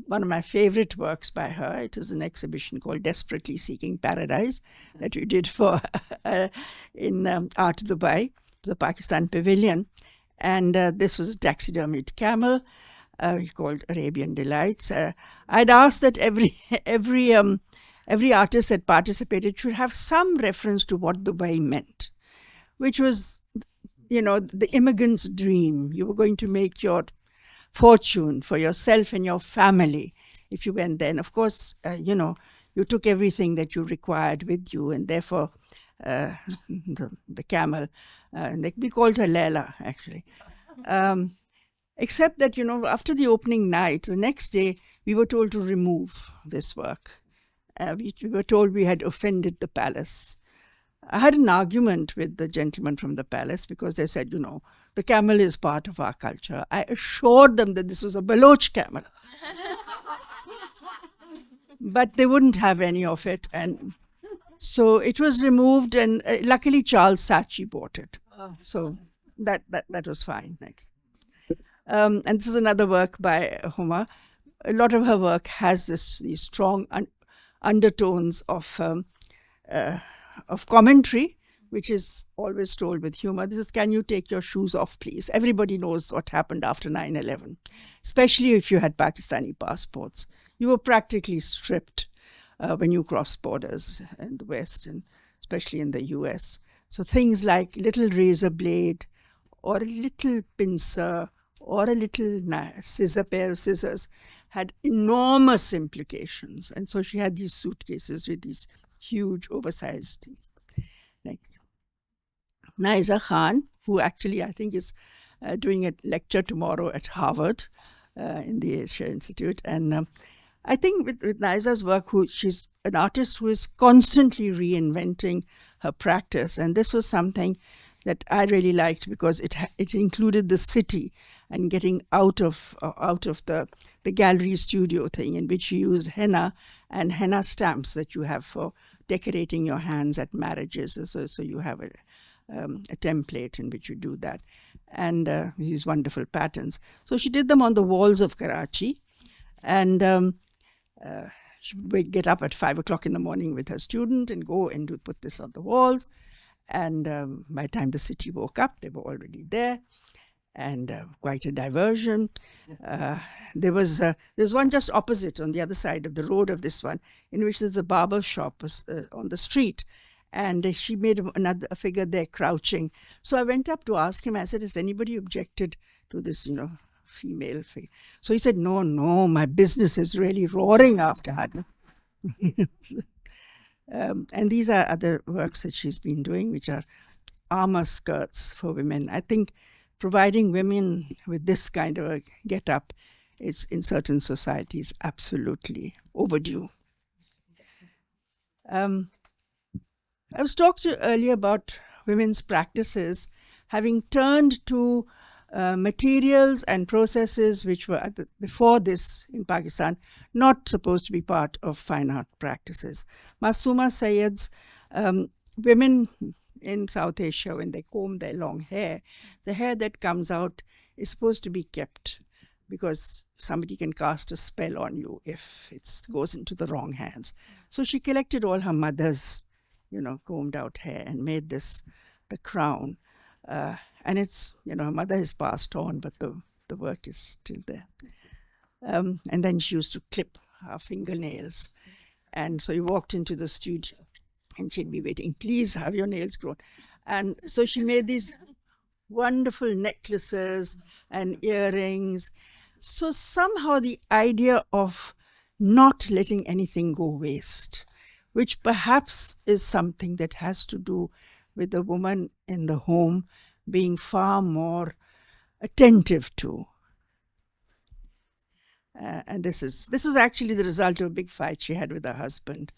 one of my favorite works by her. It was an exhibition called Desperately Seeking Paradise that we did for in Art Dubai, the Pakistan Pavilion. And this was a taxidermied camel called Arabian Delights. I'd asked that every artist that participated should have some reference to what Dubai meant, which was, the immigrant's dream. You were going to make your fortune for yourself and your family if you went there. And of course, you took everything that you required with you, and therefore the camel, we called her Leila, actually. Except that, after the opening night, the next day, we were told to remove this work. We were told we had offended the palace. I had an argument with the gentleman from the palace because they said, the camel is part of our culture. I assured them that this was a Baloch camel. But they wouldn't have any of it. And so it was removed, and luckily Charles Saatchi bought it. So that was fine. Next. And this is another work by Huma. A lot of her work has these strong undertones of commentary, which is always told with humor. This is, can you take your shoes off, please? Everybody knows what happened after 9/11, especially if you had Pakistani passports. You were practically stripped when you crossed borders in the West, and especially in the US. So things like little razor blade or a little pincer or a little pair of scissors had enormous implications. And so she had these suitcases with these huge oversized teeth. Next. Naiza Khan, who actually I think is doing a lecture tomorrow at Harvard in the Asia Institute. And I think with Naiza's work, she's an artist who is constantly reinventing her practice. And this was something that I really liked because it included the city and getting out of the gallery studio thing, in which you used henna and henna stamps that you have for decorating your hands at marriages. So you have a template in which you do that, and these wonderful patterns. So she did them on the walls of Karachi, and she would get up at 5 o'clock in the morning with her student and go and put this on the walls. And by the time the city woke up, they were already there, and quite a diversion. There's one just opposite on the other side of the road of this one, in which there's a barber shop on the street. And she made a figure there crouching. So I went up to ask him, I said, has anybody objected to this, female figure? So he said, no, my business is really roaring after her. And these are other works that she's been doing, which are armor skirts for women. I think providing women with this kind of a get-up is, in certain societies, absolutely overdue. I was talked to earlier about women's practices having turned to materials and processes which were before this in Pakistan not supposed to be part of fine art practices. Masuma Sayed's women in South Asia, when they comb their long hair, the hair that comes out is supposed to be kept because somebody can cast a spell on you if it goes into the wrong hands. So she collected all her mother's, combed out hair and made this the crown. And it's, her mother has passed on, but the work is still there. And then she used to clip her fingernails. And so you walked into the studio and she'd be waiting, please have your nails grown. And so she made these wonderful necklaces and earrings. So somehow the idea of not letting anything go waste, which perhaps is something that has to do with the woman in the home being far more attentive to. And this is actually the result of a big fight she had with her husband.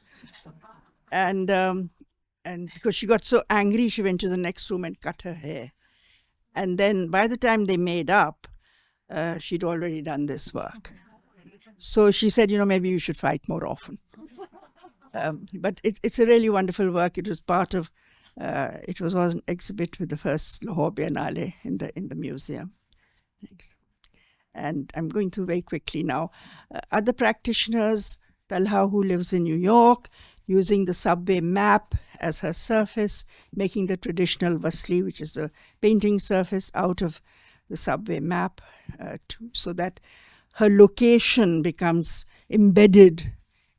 And because she got so angry, she went to the next room and cut her hair. And then by the time they made up, she'd already done this work. So she said, maybe you should fight more often. But it's a really wonderful work. It was part of, it was an exhibit with the first Lahore Biennale in the museum. Thanks. And I'm going through very quickly now. Other practitioners, Talha, who lives in New York, using the subway map as her surface, making the traditional vasli, which is the painting surface, out of the subway map so that her location becomes embedded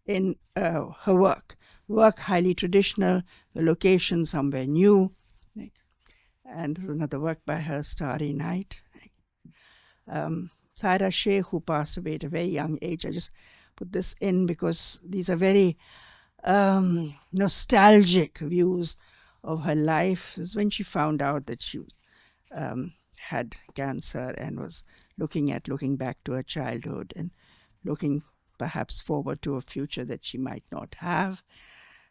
in her work. Work highly traditional, the location somewhere new. And this is another work by her, Starry Night. Saira Sheikh, who passed away at a very young age. I just put this in because these are very nostalgic views of her life. This is when she found out that she had cancer and was looking back to her childhood and looking perhaps forward to a future that she might not have.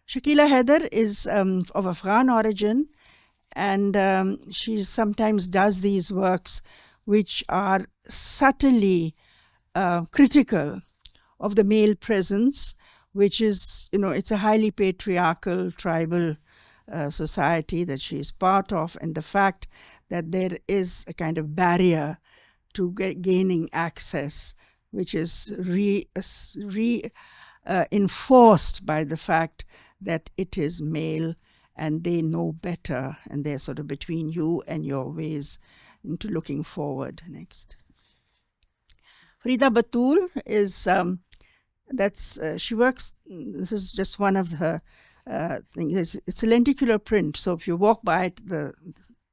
Shakila Haider is of Afghan origin, and she sometimes does these works which are subtly critical of the male presence, which is, it's a highly patriarchal, tribal society that she is part of, and the fact that there is a kind of barrier to gaining access, which is enforced by the fact that it is male and they know better, and they're sort of between you and your ways into looking forward. Next. Farida Batul is, she works, this is just one of her things. It's a lenticular print, so if you walk by it,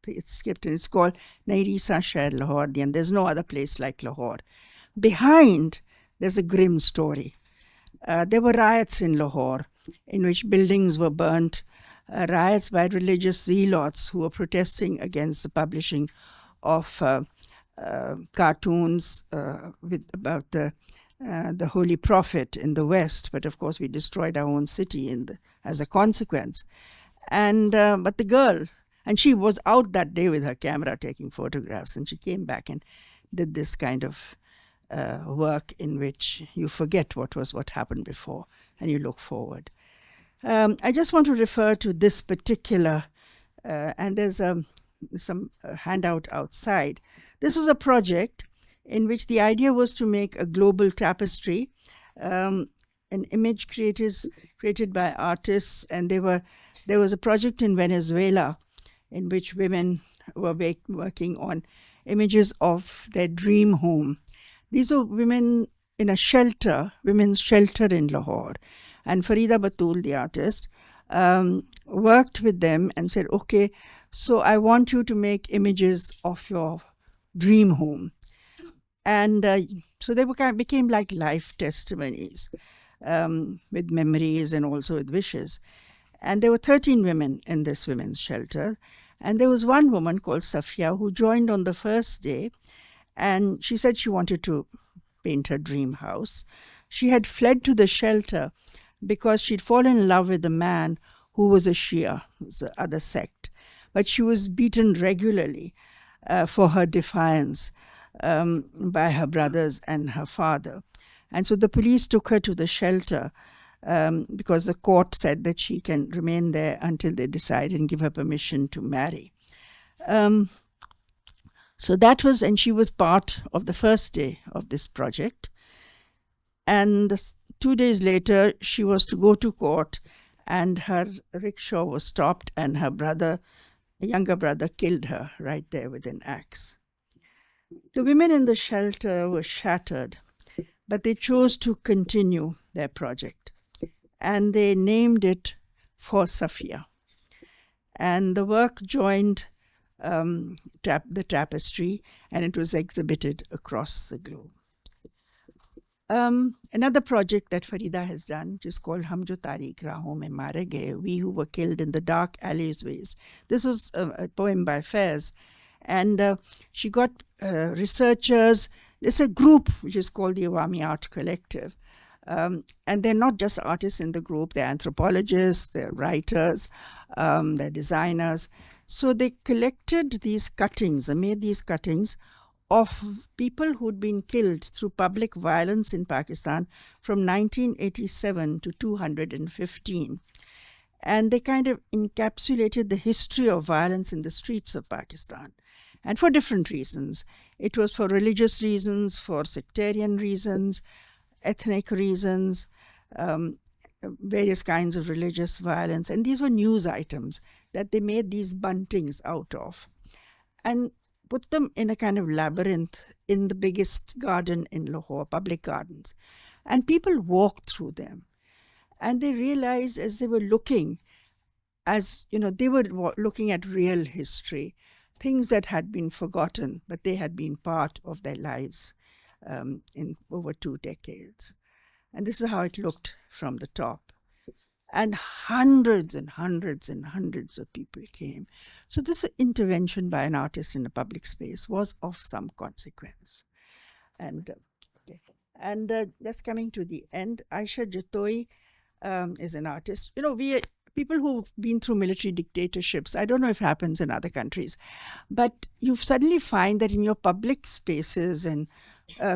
it's skipped, and it's called Nairisa Shahr Lahore, and there's no other place like Lahore. Behind, there's a grim story. There were riots in Lahore in which buildings were burnt, riots by religious zealots who were protesting against the publishing of cartoons about the Holy Prophet in the West. But of course, we destroyed our own city as a consequence. And but the girl, and she was out that day with her camera taking photographs, and she came back and did this kind of work in which you forget what happened before and you look forward. I just want to refer to this particular, and there's some handout outside. This was a project in which the idea was to make a global tapestry, an image created by artists, and there was a project in Venezuela in which women were working on images of their dream home. These are women in a shelter, women's shelter in Lahore. And Farida Batul, the artist, worked with them and said, okay, so I want you to make images of your dream home. And so they became like life testimonies with memories and also with wishes. And there were 13 women in this women's shelter. And there was one woman called Safia who joined on the first day, and she said she wanted to paint her dream house. She had fled to the shelter because she'd fallen in love with a man who was a Shia, who was the other sect. But she was beaten regularly for her defiance by her brothers and her father. And so the police took her to the shelter because the court said that she can remain there until they decide and give her permission to marry. So that was, and she was part of the first day of this project. And 2 days later, she was to go to court, and her rickshaw was stopped, and her brother, a younger brother, killed her right there with an axe. The women in the shelter were shattered, but they chose to continue their project, and they named it For Safia. And the work joined the tapestry, and it was exhibited across the globe. Another project that Farida has done, which is called Hum Jo Tarik Rahon Mein Mare Gaye, We Who Were Killed in the Dark Alleyways. This was a poem by Faiz, and she got researchers. There's a group which is called the Awami Art Collective, and they're not just artists in the group, they're anthropologists, they're writers, they're designers. So they collected these cuttings and made these cuttings of people who'd been killed through public violence in Pakistan from 1987 to 215. And they kind of encapsulated the history of violence in the streets of Pakistan. And for different reasons. It was for religious reasons, for sectarian reasons, ethnic reasons, various kinds of religious violence. And these were news items that they made these buntings out of and put them in a kind of labyrinth in the biggest garden in Lahore, public gardens. And people walked through them. And they realized as they were looking, they were looking at real history, things that had been forgotten, but they had been part of their lives in over 2 decades. And this is how it looked from the top. And hundreds and hundreds and hundreds of people came. So this intervention by an artist in a public space was of some consequence. And just coming to the end, Aisha Jatoi is an artist. We people who've been through military dictatorships, I don't know if it happens in other countries, but you suddenly find that in your public spaces and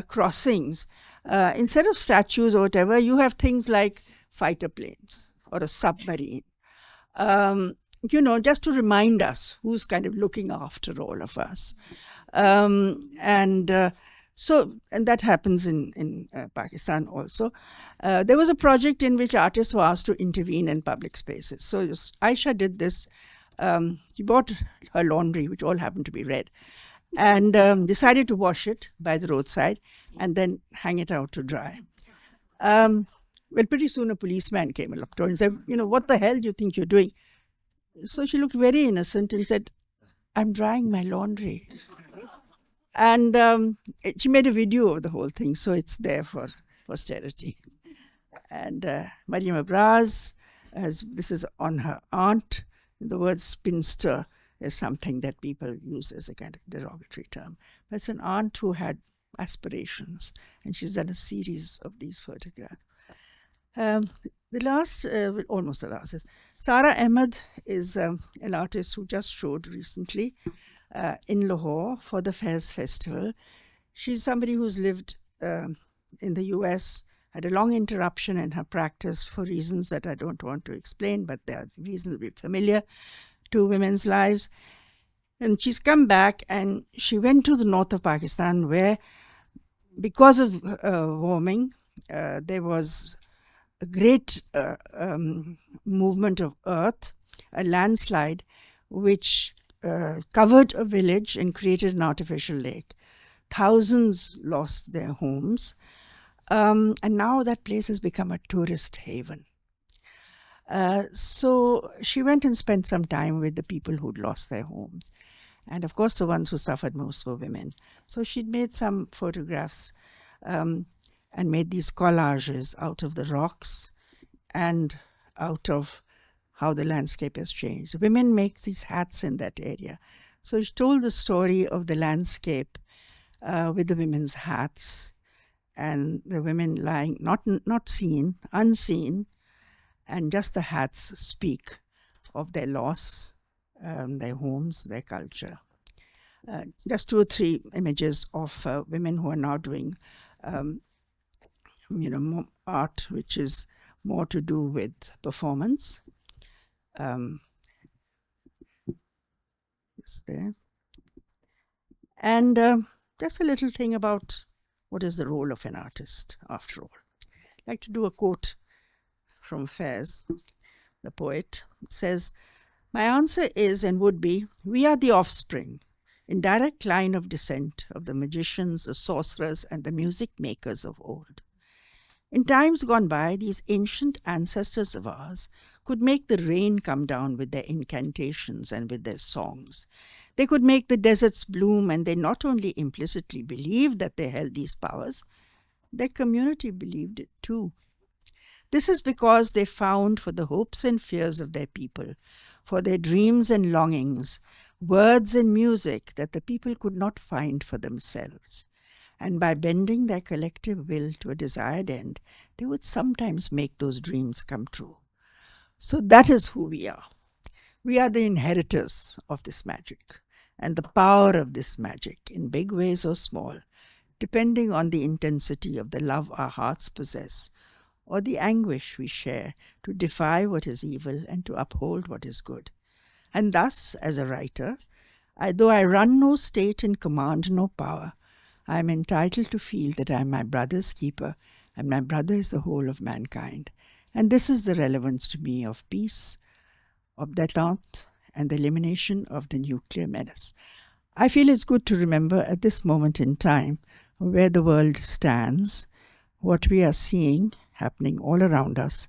crossings, instead of statues or whatever, you have things like fighter planes or a submarine, just to remind us who's kind of looking after all of us. And that happens in Pakistan also. There was a project in which artists were asked to intervene in public spaces. So Aisha did this. She bought her laundry, which all happened to be red, and decided to wash it by the roadside and then hang it out to dry. Well, pretty soon a policeman came up to her and said, what the hell do you think you're doing? So she looked very innocent and said, I'm drying my laundry. And she made a video of the whole thing, so it's there for posterity. And Mariam Abraz, this is on her aunt. The word spinster is something that people use as a kind of derogatory term. But it's an aunt who had aspirations, and she's done a series of these photographs. Almost the last is Sara Ahmed is an artist who just showed recently in Lahore for the Faiz Festival. She's somebody who's lived in the US, had a long interruption in her practice for reasons that I don't want to explain, but they are reasonably familiar to women's lives. And she's come back and she went to the north of Pakistan where, because of warming, there was a great movement of earth, a landslide, which covered a village and created an artificial lake. Thousands lost their homes, and now that place has become a tourist haven. So she went and spent some time with the people who'd lost their homes. And of course, the ones who suffered most were women. So she'd made some photographs and made these collages out of the rocks and out of how the landscape has changed. Women make these hats in that area. So she told the story of the landscape with the women's hats and the women lying, not seen, unseen, and just the hats speak of their loss, their homes, their culture. Just 2 or 3 images of women who are now doing, more art, which is more to do with performance. Is there. And just a little thing about what is the role of an artist, after all. I'd like to do a quote from Fairs, the poet. It says, "My answer is and would be, we are the offspring, in direct line of descent, of the magicians, the sorcerers, and the music makers of old. In times gone by, these ancient ancestors of ours could make the rain come down with their incantations and with their songs. They could make the deserts bloom, and they not only implicitly believed that they held these powers, their community believed it too. This is because they found for the hopes and fears of their people, for their dreams and longings, words and music that the people could not find for themselves. And by bending their collective will to a desired end, they would sometimes make those dreams come true. So that is who we are. We are the inheritors of this magic and the power of this magic in big ways or small, depending on the intensity of the love our hearts possess or the anguish we share to defy what is evil and to uphold what is good. And thus, as a writer, though I run no state and command no power, I am entitled to feel that I am my brother's keeper, and my brother is the whole of mankind. And this is the relevance to me of peace, of détente, and the elimination of the nuclear menace. I feel it's good to remember at this moment in time where the world stands, what we are seeing happening all around us,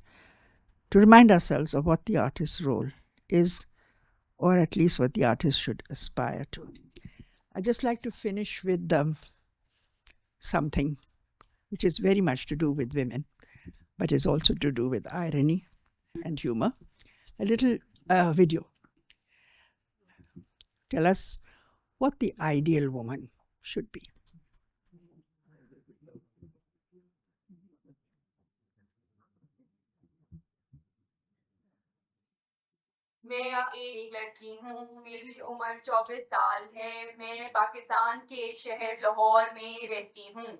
to remind ourselves of what the artist's role is, or at least what the artist should aspire to. I'd just like to finish with something which is very much to do with women, but is also to do with irony and humor. A little video. Tell us what the ideal woman should be. मैं एक लड़की हूँ, मेरी उम्र 24 साल है। मैं पाकिस्तान के शहर लाहौर में रहती हूँ।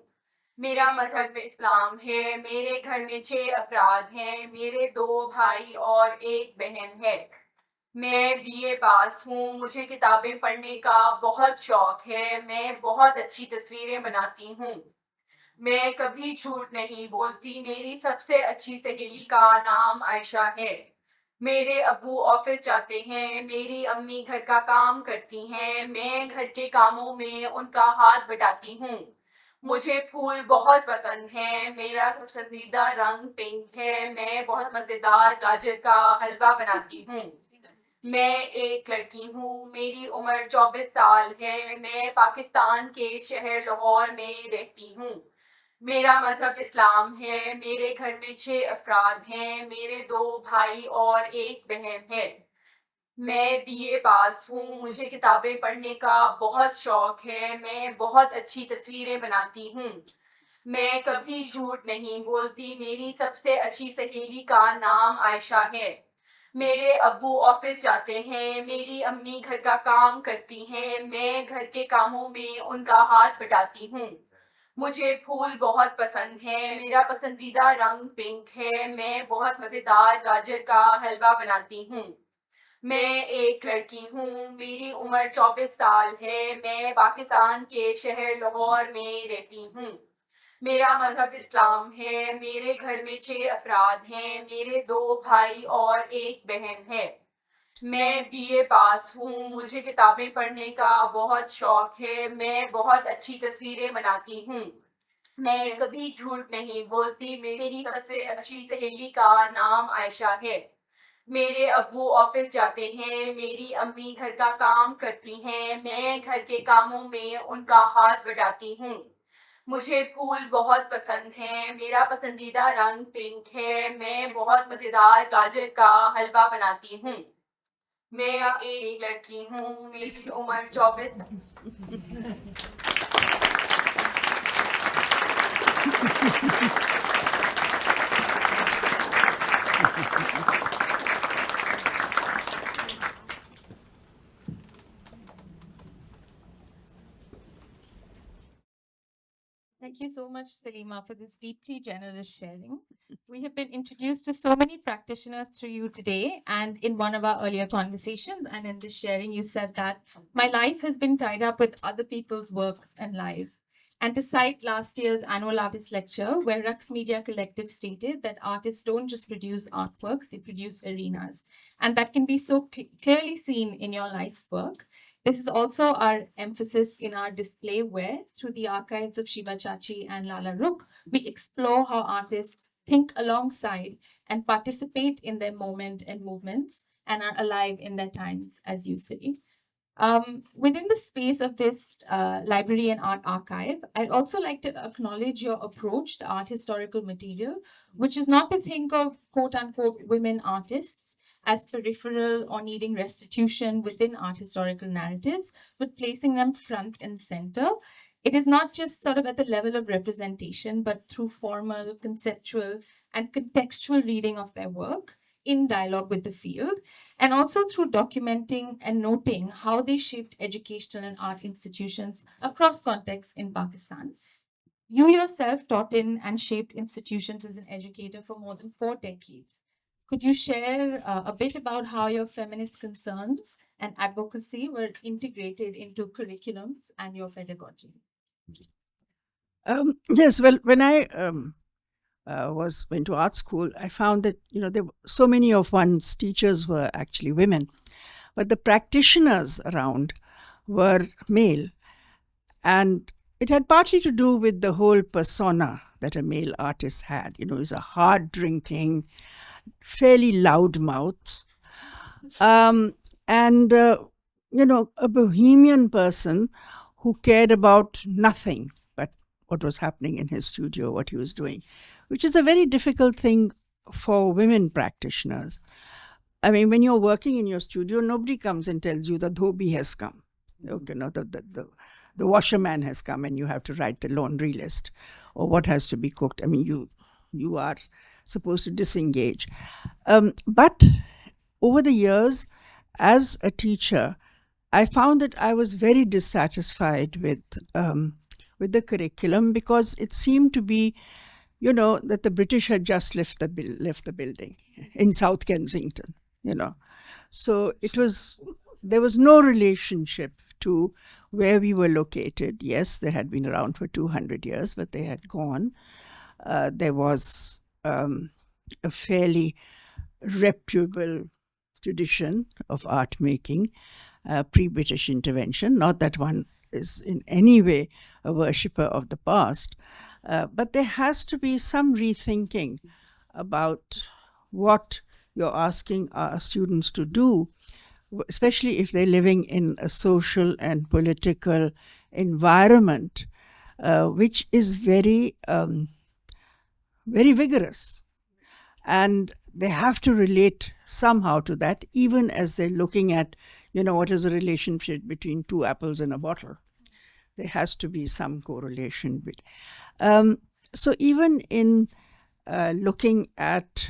मेरा मजहब इस्लाम है। मेरे घर में 6 अफराद हैं। मेरे 2 भाई और 1 बहन है। मैं बीए पास हूँ। मुझे किताबें पढ़ने का बहुत शौक है। मैं बहुत अच्छी तस्वीरें बनाती हूँ। मैं कभी झूठ नहीं बोलती। मेरी सबसे अच्छी सहेली का नाम आयशा है। मेरे अब्बू ऑफिस जाते हैं। मेरी अम्मी घर का काम करती हैं। मैं घर के कामों में उनका हाथ बटाती हूँ। मुझे फूल बहुत पसंद हैं। मेरा पसंदीदा रंग पिंक है। मैं बहुत मजेदार गाजर का हलवा बनाती हूँ। मैं एक लड़की हूँ। मेरी उम्र 24 साल है। मैं पाकिस्तान के शहर लाहौर में रहती हूँ। मेरा मजहब इस्लाम है। मेरे घर में 6 अफराद हैं। मेरे 2 भाई और 1 बहन है। मैं बीए पास हूँ। मुझे किताबें पढ़ने का बहुत शौक है। मैं बहुत अच्छी तस्वीरें बनाती हूँ। मैं कभी झूठ नहीं बोलती। मेरी सबसे अच्छी सहेली का नाम आयशा है। मेरे अब्बू ऑफिस जाते हैं। मेरी अम्मी घर का काम करती हैं। मैं घर के कामों में उनका हाथ बटाती हूँ। मुझे फूल बहुत पसंद हैं। मेरा पसंदीदा रंग पिंक है। मैं बहुत मजेदार गाजर का हलवा बनाती हूँ। मैं एक लड़की हूँ। मेरी उम्र 24 साल है। मैं पाकिस्तान के शहर लाहौर में रहती हूँ। मेरा मजहब इस्लाम है। मेरे घर में 6 अफराद हैं। मेरे 2 भाई और 1 बहन है। मैं बीए पास हूँ। मुझे किताबें पढ़ने का बहुत शौक है। मैं बहुत अच्छी तस्वीरें बनाती हूँ। मैं कभी झूठ नहीं बोलती। मेरी सबसे अच्छी सहेली का नाम आयशा है। मेरे अब्बू ऑफिस जाते हैं। मेरी अम्मी घर का काम करती हैं। मैं घर के कामों में उनका हाथ बटाती हूँ। मुझे फूल बहुत पसंद हैं, मेरा पसंदीदा रंग पिंक है, मैं बहुत मज़ेदार गाजर का हलवा बनाती हूँ। मैं अब एक लड़की हूँ, मेरी उम्र 24। Thank you so much, Salima, for this deeply generous sharing. We have been introduced to so many practitioners through you today, and in one of our earlier conversations, and in this sharing, you said that my life has been tied up with other people's works and lives. And to cite last year's annual artist lecture, where Rux Media Collective stated that artists don't just produce artworks, they produce arenas. And that can be so clearly seen in your life's work. This is also our emphasis in our display where, through the archives of Shiva Chachi and Lala Rukh, we explore how artists think alongside and participate in their moment and movements and are alive in their times, as you say. Within the space of this library and art archive, I'd also like to acknowledge your approach to art historical material, which is not to think of quote unquote women artists as peripheral or needing restitution within art historical narratives, but placing them front and center. It is not just sort of at the level of representation, but through formal, conceptual, and contextual reading of their work in dialogue with the field, and also through documenting and noting how they shaped educational and art institutions across contexts in Pakistan. You yourself taught in and shaped institutions as an educator for more than 4 decades. Could you share a bit about how your feminist concerns and advocacy were integrated into curriculums and your pedagogy? Yes, well, when I went to art school, I found that there were so many of one's teachers were actually women, but the practitioners around were male, and it had partly to do with the whole persona that a male artist had. He's a hard drinking, fairly loud mouth, and a bohemian person who cared about nothing but what was happening in his studio, what he was doing, which is a very difficult thing for women practitioners. I mean, when you're working in your studio, nobody comes and tells you the dhobi has come. Okay, no, the washerman has come and you have to write the laundry list or what has to be cooked. I mean, you are supposed to disengage. But over the years, as a teacher, I found that I was very dissatisfied with the curriculum because it seemed to be, that the British had just left the building in South Kensington. So there was no relationship to where we were located. Yes, they had been around for 200 years, but they had gone. There was a fairly reputable tradition of art making pre-British intervention. Not that one is in any way a worshipper of the past, but there has to be some rethinking about what you're asking our students to do, especially if they're living in a social and political environment which is very, very vigorous. And they have to relate somehow to that, even as they're looking at, what is the relationship between two apples in a bottle. There has to be some correlation. So even in looking at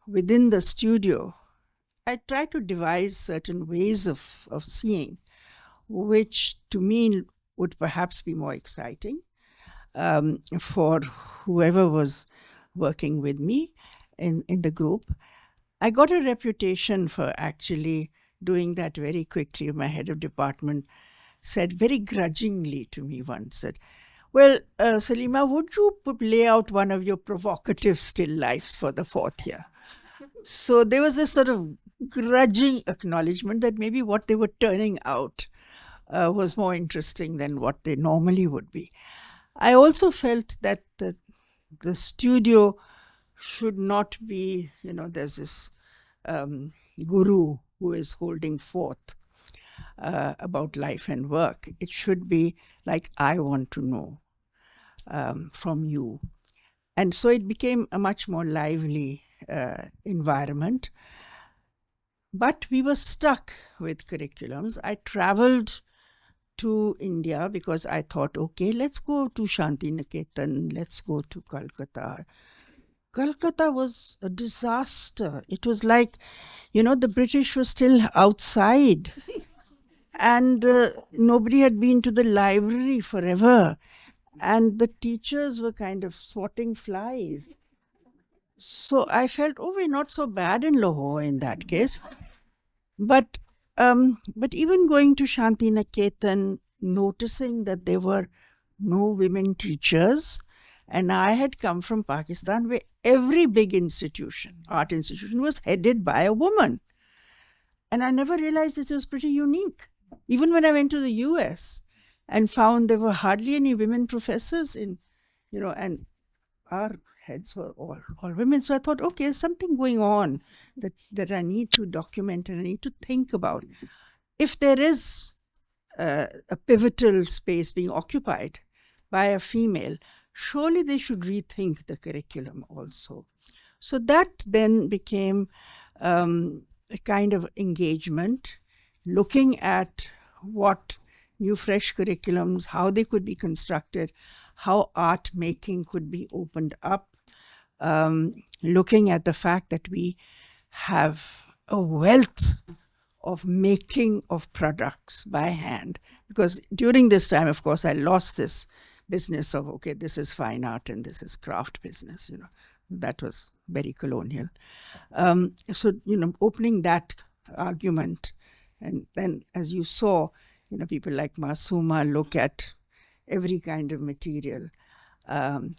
within the studio, I try to devise certain ways of seeing, which to me would perhaps be more exciting for whoever was working with me in the group. I got a reputation for actually doing that very quickly. My head of department said very grudgingly to me once that, well, Salima, would you lay out one of your provocative still lifes for the 4th year? So there was a sort of grudging acknowledgement that maybe what they were turning out was more interesting than what they normally would be. I also felt that the studio should not be, there's this guru who is holding forth. about life and work. It should be like, I want to know from you. And so it became a much more lively environment. But we were stuck with curriculums. I traveled to India because I thought, okay, let's go to Shanti Niketan, let's go to Calcutta. Calcutta was a disaster. It was like, the British were still outside and nobody had been to the library forever. And the teachers were kind of swatting flies. So I felt, oh, we're not so bad in Lahore in that case. But even going to Shanti Niketan, noticing that there were no women teachers, and I had come from Pakistan where every big institution, art institution, was headed by a woman. And I never realized this was pretty unique. Even when I went to the US and found there were hardly any women professors and our heads were all women. So I thought, okay, there's something going on that I need to document and I need to think about. If there is a pivotal space being occupied by a female, surely they should rethink the curriculum also. So that then became a kind of engagement, looking at what new fresh curriculums, how they could be constructed, how art making could be opened up, looking at the fact that we have a wealth of making of products by hand. Because during this time, of course, I lost this business of, okay, this is fine art and this is craft business, that was very colonial. So, opening that argument. And then, as you saw, people like Masuma look at every kind of material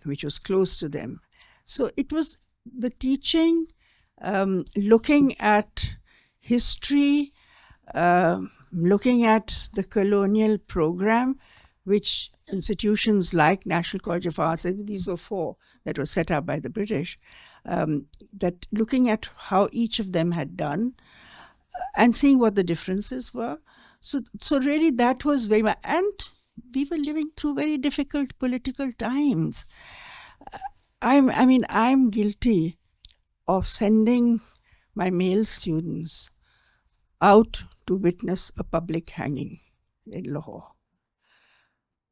which was close to them. So it was the teaching, looking at history, looking at the colonial program, which institutions like National College of Arts, these were 4 that were set up by the British, that looking at how each of them had done and seeing what the differences were. So really that was very much, and we were living through very difficult political times. I'm guilty of sending my male students out to witness a public hanging in Lahore.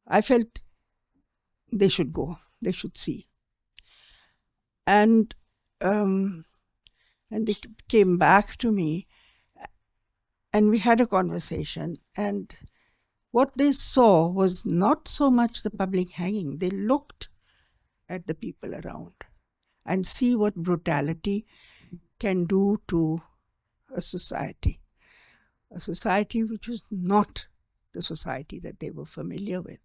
I felt they should go, they should see. And they came back to me and we had a conversation, and what they saw was not so much the public hanging. They looked at the people around and see what brutality can do to a society which was not the society that they were familiar with.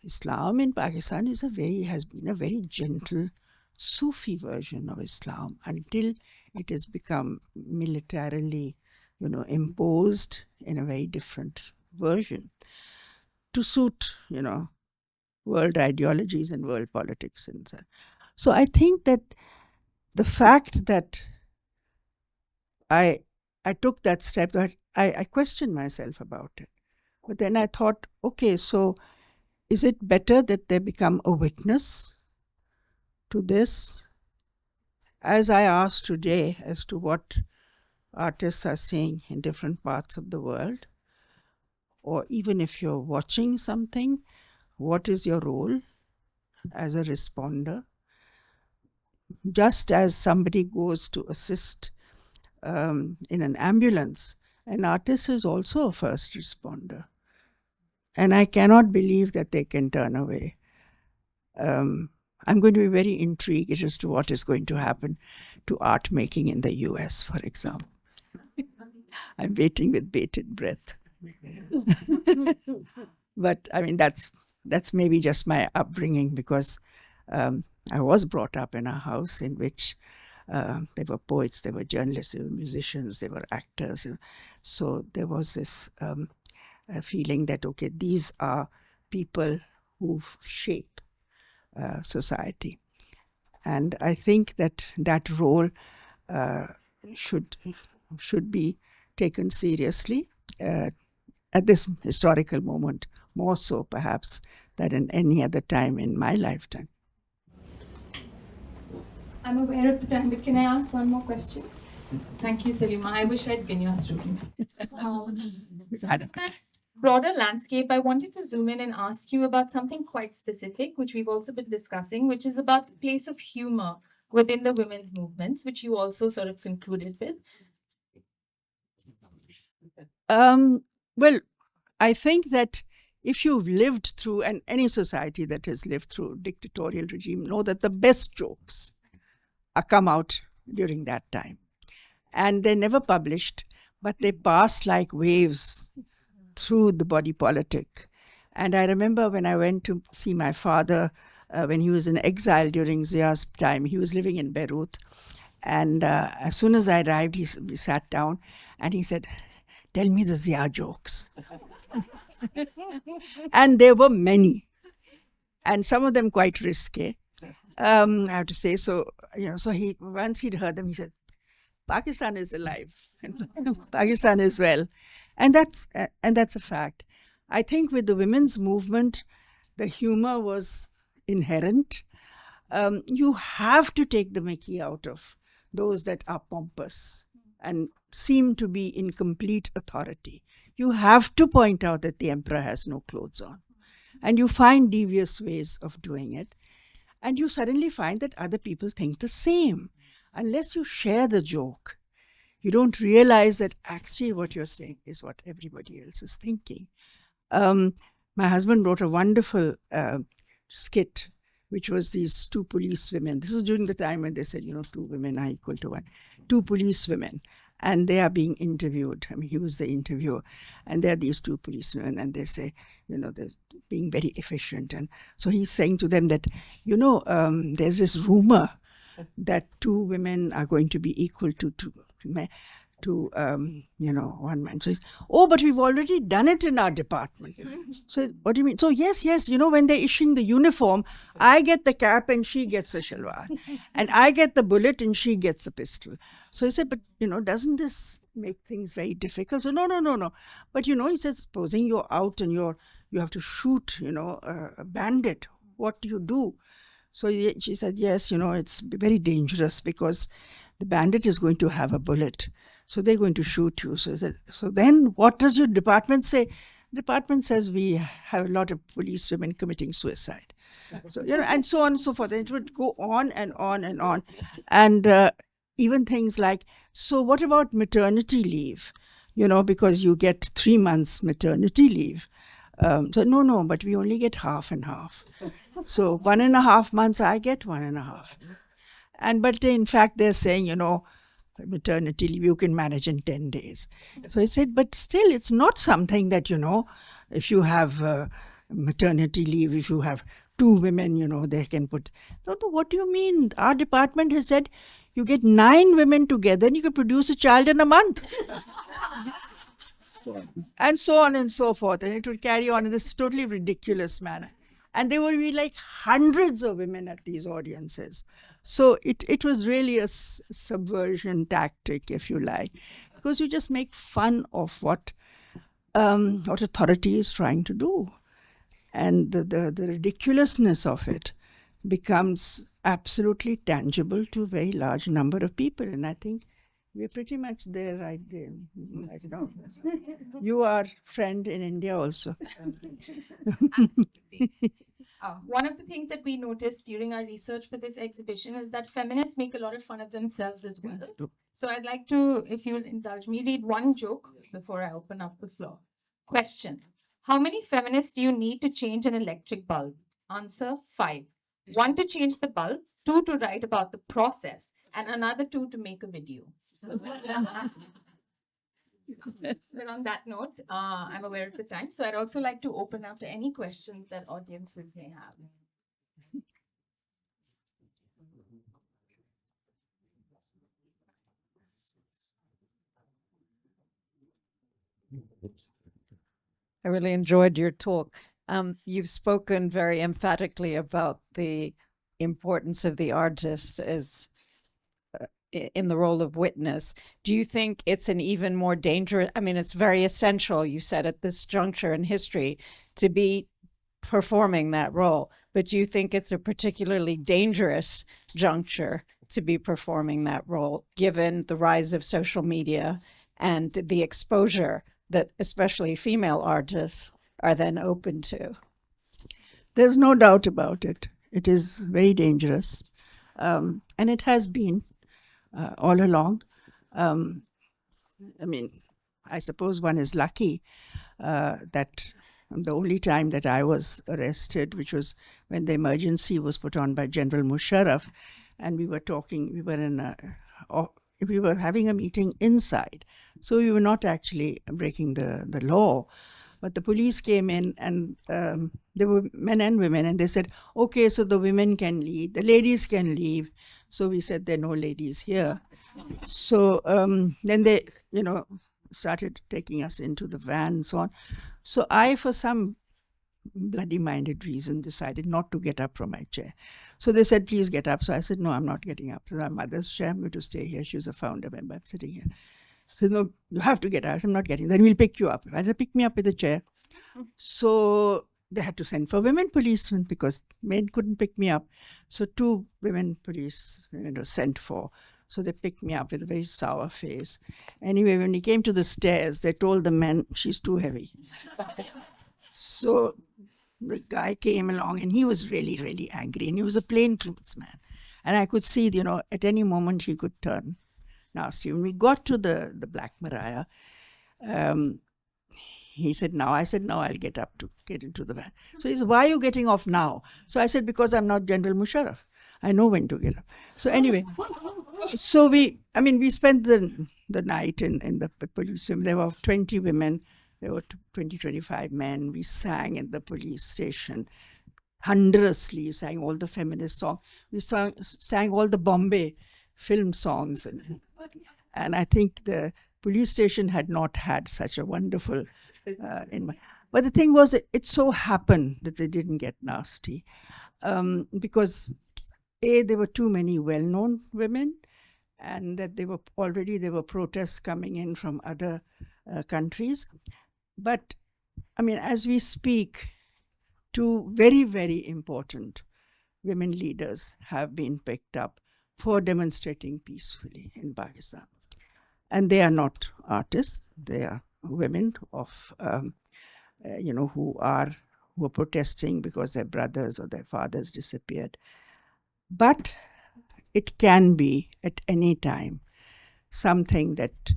Islam in Pakistan has been a very gentle Sufi version of Islam until it has become militarily, imposed in a very different version to suit, world ideologies and world politics and so on. So I think that the fact that I took that step, that I questioned myself about it. But then I thought, okay, so is it better that they become a witness to this? As I asked today as to what artists are seeing in different parts of the world, or even if you're watching something, what is your role as a responder? Just as somebody goes to assist in an ambulance, an artist is also a first responder. And I cannot believe that they can turn away. I'm going to be very intrigued as to what is going to happen to art making in the US, for example. I'm waiting with bated breath. But that's maybe just my upbringing, because I was brought up in a house in which there were poets, there were journalists, there were musicians, there were actors. So there was this feeling that, okay, these are people who shape society. And I think that role should be taken seriously. at this historical moment, more so perhaps than in any other time in my lifetime. I'm aware of the time, but can I ask one more question? Thank you, Salima. I wish I'd been your student. So with that broader landscape, I wanted to zoom in and ask you about something quite specific, which we've also been discussing, which is about the place of humor within the women's movements, which you also sort of concluded with. Well, I think that if you've lived through, and any society that has lived through dictatorial regime, know that the best jokes are come out during that time. And they're never published, but they pass like waves through the body politic. And I remember when I went to see my father when he was in exile during Zia's time. He was living in Beirut. And as soon as I arrived, we sat down and he said, "Tell me the Zia jokes." And there were many, and some of them quite risque, I have to say. So, so once he'd heard them, he said, "Pakistan is alive, and Pakistan is well," and that's a fact. I think with the women's movement, the humor was inherent. You have to take the mickey out of those that are pompous and seem to be in complete authority. You have to point out that the emperor has no clothes on. And you find devious ways of doing it. And you suddenly find that other people think the same. Unless you share the joke, you don't realize that actually what you're saying is what everybody else is thinking. My husband wrote a wonderful skit, which was these two police women. This was during the time when they said, two women are equal to one. Two police women. And they are being interviewed. I mean, he was the interviewer. And there are these two policemen, and they say, they're being very efficient. And so he's saying to them that, there's this rumor that two women are going to be equal to one man. So he's, "Oh, but we've already done it in our department." So what do you mean? So yes, when they're issuing the uniform, I get the cap and she gets a shalwar. And I get the bullet and she gets a pistol. So he said, "But, doesn't this make things very difficult?" So no. But, he says, supposing you're out and you have to shoot, a bandit, what do you do? So she said, yes, it's very dangerous because the bandit is going to have a bullet. So they're going to shoot you. So then what does your department say? The department says we have a lot of police women committing suicide. So, and so on and so forth. And it would go on and on and on. And even things like, so what about maternity leave? Because you get 3 months maternity leave. So no, but we only get half and half. So 1.5 months, I get 1.5. But in fact, they're saying, maternity leave you can manage in 10 days. So I said, but still, it's not something that, if you have maternity leave, if you have 2 women, they can put. No, what do you mean? Our department has said you get 9 women together and you can produce a child in a month. And so on and so forth. And it would carry on in this totally ridiculous manner. And there would be like hundreds of women at these audiences. So it was really a subversion tactic, if you like, because you just make fun of what authority is trying to do. And the ridiculousn's of it becomes absolutely tangible to a very large number of people. And I think we're pretty much there right there. You are friend in India also. Absolutely. One of the things that we noticed during our research for this exhibition is that feminists make a lot of fun of themselves as well. So I'd like to, if you'll indulge me, read one joke before I open up the floor. Question: how many feminists do you need to change an electric bulb? Answer: 5. 1 to change the bulb, 2 to write about the process, and another 2 to make a video. But on that note, I'm aware of the time, so I'd also like to open up to any questions that audiences may have. I really enjoyed your talk. You've spoken very emphatically about the importance of the artist as in the role of witness, do you think it's an even more dangerous? I mean, it's very essential, you said, at this juncture in history to be performing that role, but do you think it's a particularly dangerous juncture to be performing that role, given the rise of social media and the exposure that especially female artists are then open to? There's no doubt about it. It is very dangerous. And it has been all along. I mean, I suppose one is lucky that the only time that I was arrested, which was when the emergency was put on by General Musharraf, and we were talking, we were having a meeting inside. So we were not actually breaking the law. But the police came in, and there were men and women, and they said, okay, so the women can leave, the ladies can leave. So we said, there are no ladies here. So then they, started taking us into the van and so on. So I, for some bloody-minded reason, decided not to get up from my chair. So they said, please get up. So I said, no, I'm not getting up. So my mother's chair, I'm going to stay here. She was a founder member. I'm sitting here. She said, no, you have to get out. I'm not getting. Then we'll pick you up. I said, pick me up with a chair. So they had to send for women policemen because men couldn't pick me up. So 2 women police sent for. So they picked me up with a very sour face. Anyway, when we came to the stairs, they told the men, she's too heavy. So the guy came along, and he was really, really angry. And he was a plainclothes man. And I could see, at any moment he could turn nasty. When we got to the Black Maria, he said, now. I said, no, I'll get up to get into the van. So he said, why are you getting off now? So I said, because I'm not General Musharraf. I know when to get up. So anyway, so we spent the night in the police room. There were 20 women. There were 20, 25 men. We sang in the police station. Thunderously, we sang all the feminist songs. We sang all the Bombay film songs. And I think the police station had not had such a wonderful but the thing was, it so happened that they didn't get nasty because there were too many well-known women, and that there were protests coming in from other countries. But as we speak, 2 very, very important women leaders have been picked up for demonstrating peacefully in Pakistan. And they are not artists. They are women of, who are protesting because their brothers or their fathers disappeared. But it can be at any time something that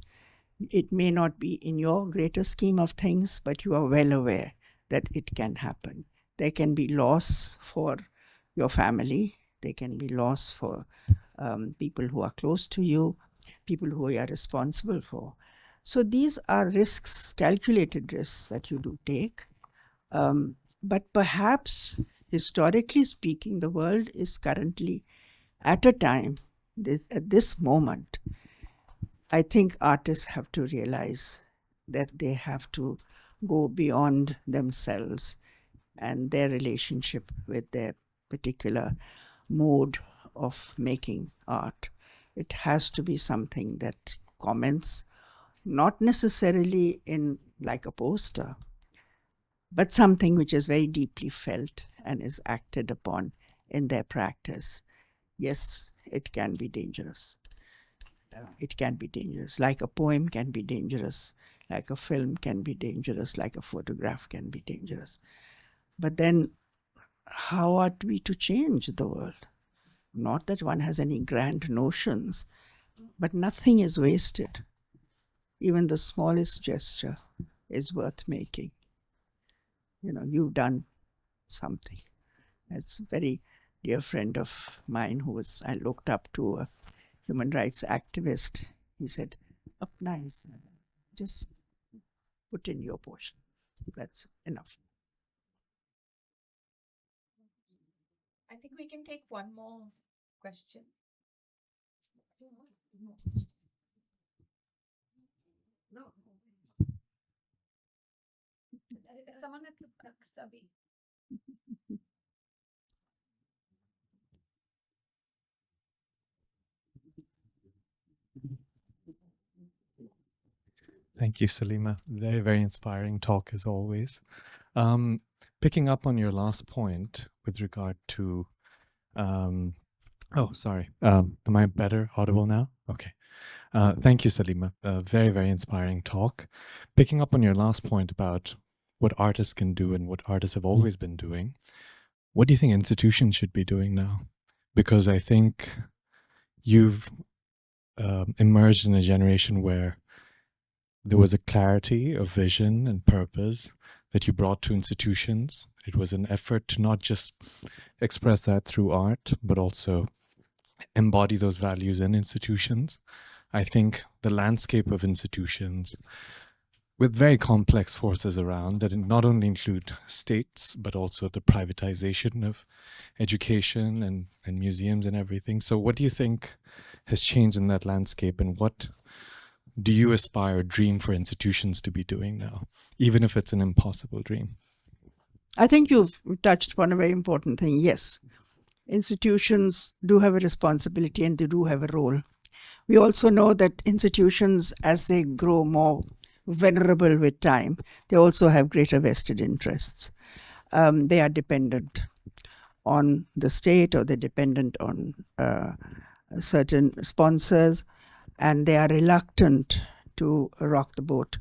it may not be in your greater scheme of things, but you are well aware that it can happen. There can be loss for your family. There can be loss for people who are close to you, people who you are responsible for. So these are risks, calculated risks that you do take. But perhaps, historically speaking, the world is currently at a time, at this moment, I think artists have to realize that they have to go beyond themselves and their relationship with their particular mode of making art. It has to be something that comments, not necessarily in like a poster, but something which is very deeply felt and is acted upon in their practice. Yes, it can be dangerous. It can be dangerous. Like a poem can be dangerous, like a film can be dangerous, like a photograph can be dangerous. But then, how are we to change the world? Not that one has any grand notions, but nothing is wasted. Even the smallest gesture is worth making. You've done something. It's a very dear friend of mine I looked up to, a human rights activist. He said, "Apna hissa, just put in your portion. That's enough." I think we can take one more question. No. Someone at the Sabi. Thank you, Salima. Very, very inspiring talk as always. Picking up on your last point with regard to, am I better audible now? Okay. Thank you, Salima. Very, very inspiring talk. Picking up on your last point about what artists can do and what artists have always been doing, what do you think institutions should be doing now? Because I think you've emerged in a generation where there was a clarity of vision and purpose that you brought to institutions. It was an effort to not just express that through art, but also embody those values in institutions. I think the landscape of institutions, with very complex forces around that not only include states, but also the privatization of education and museums and everything. So what do you think has changed in that landscape, and what do you aspire or dream for institutions to be doing now, even if it's an impossible dream? I think you've touched upon a very important thing. Yes, institutions do have a responsibility and they do have a role. We also know that institutions, as they grow more venerable with time, they also have greater vested interests. They are dependent on the state, or they're dependent on certain sponsors, and they are reluctant to rock the boat.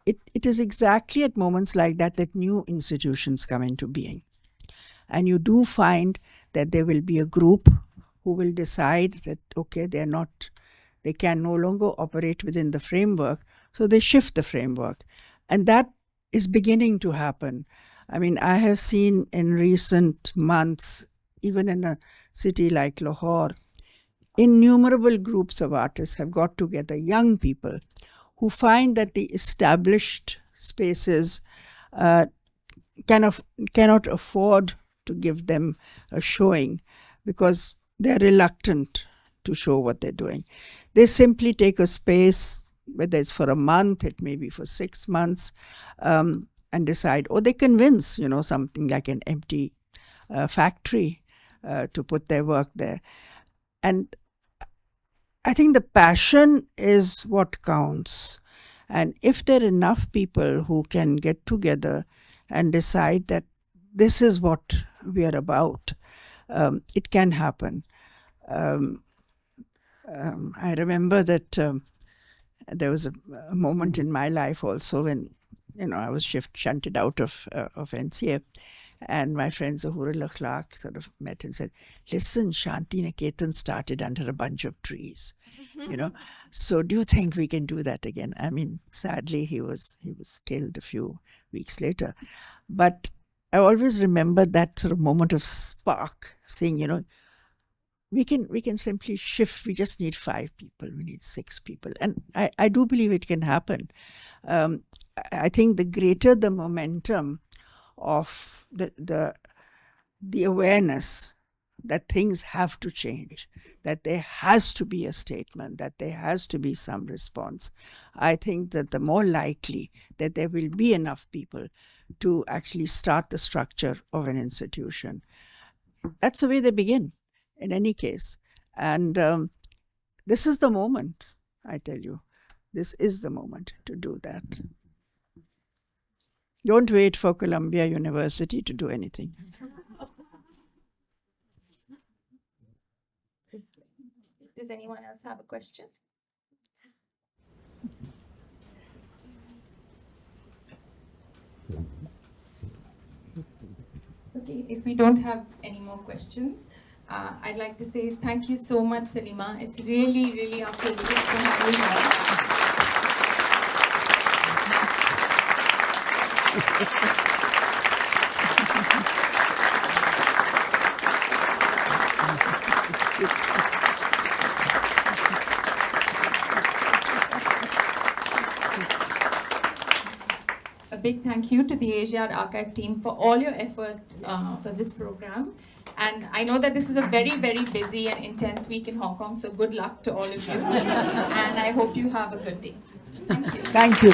It is exactly at moments like that that new institutions come into being. And you do find that there will be a group who will decide that, okay, they can no longer operate within the framework, so they shift the framework. And that is beginning to happen. I mean, I have seen in recent months, even in a city like Lahore, innumerable groups of artists have got together, young people, who find that the established spaces cannot afford to give them a showing because they're reluctant to show what they're doing. They simply take a space, whether it's for a month, it may be for 6 months, and decide, or they convince, something like an empty factory to put their work there. And I think the passion is what counts. And if there are enough people who can get together and decide that this is what we are about, it can happen. I remember that there was a moment in my life also when, I was shunted out of NCA. And my friend Zahurul Akhlaq sort of met and said, listen, Shanti Niketan started under a bunch of trees, So do you think we can do that again? I mean, sadly, he was killed a few weeks later. But I always remember that sort of moment of spark, saying, we can simply shift. We just need 5 people. We need 6 people. And I do believe it can happen. I think the greater the momentum of the awareness that things have to change, that there has to be a statement, that there has to be some response, I think that the more likely that there will be enough people to actually start the structure of an institution. That's the way they begin, in any case. And this is the moment, I tell you. This is the moment to do that. Don't wait for Columbia University to do anything. Does anyone else have a question? Okay, if we don't have any more questions, I'd like to say thank you so much, Salima. It's really, really a privilege to have you here. A big thank you to the Asiad Archive team for all your effort for this program. And I know that this is a very, very busy and intense week in Hong Kong, so good luck to all of you. And I hope you have a good day. Thank you. Thank you.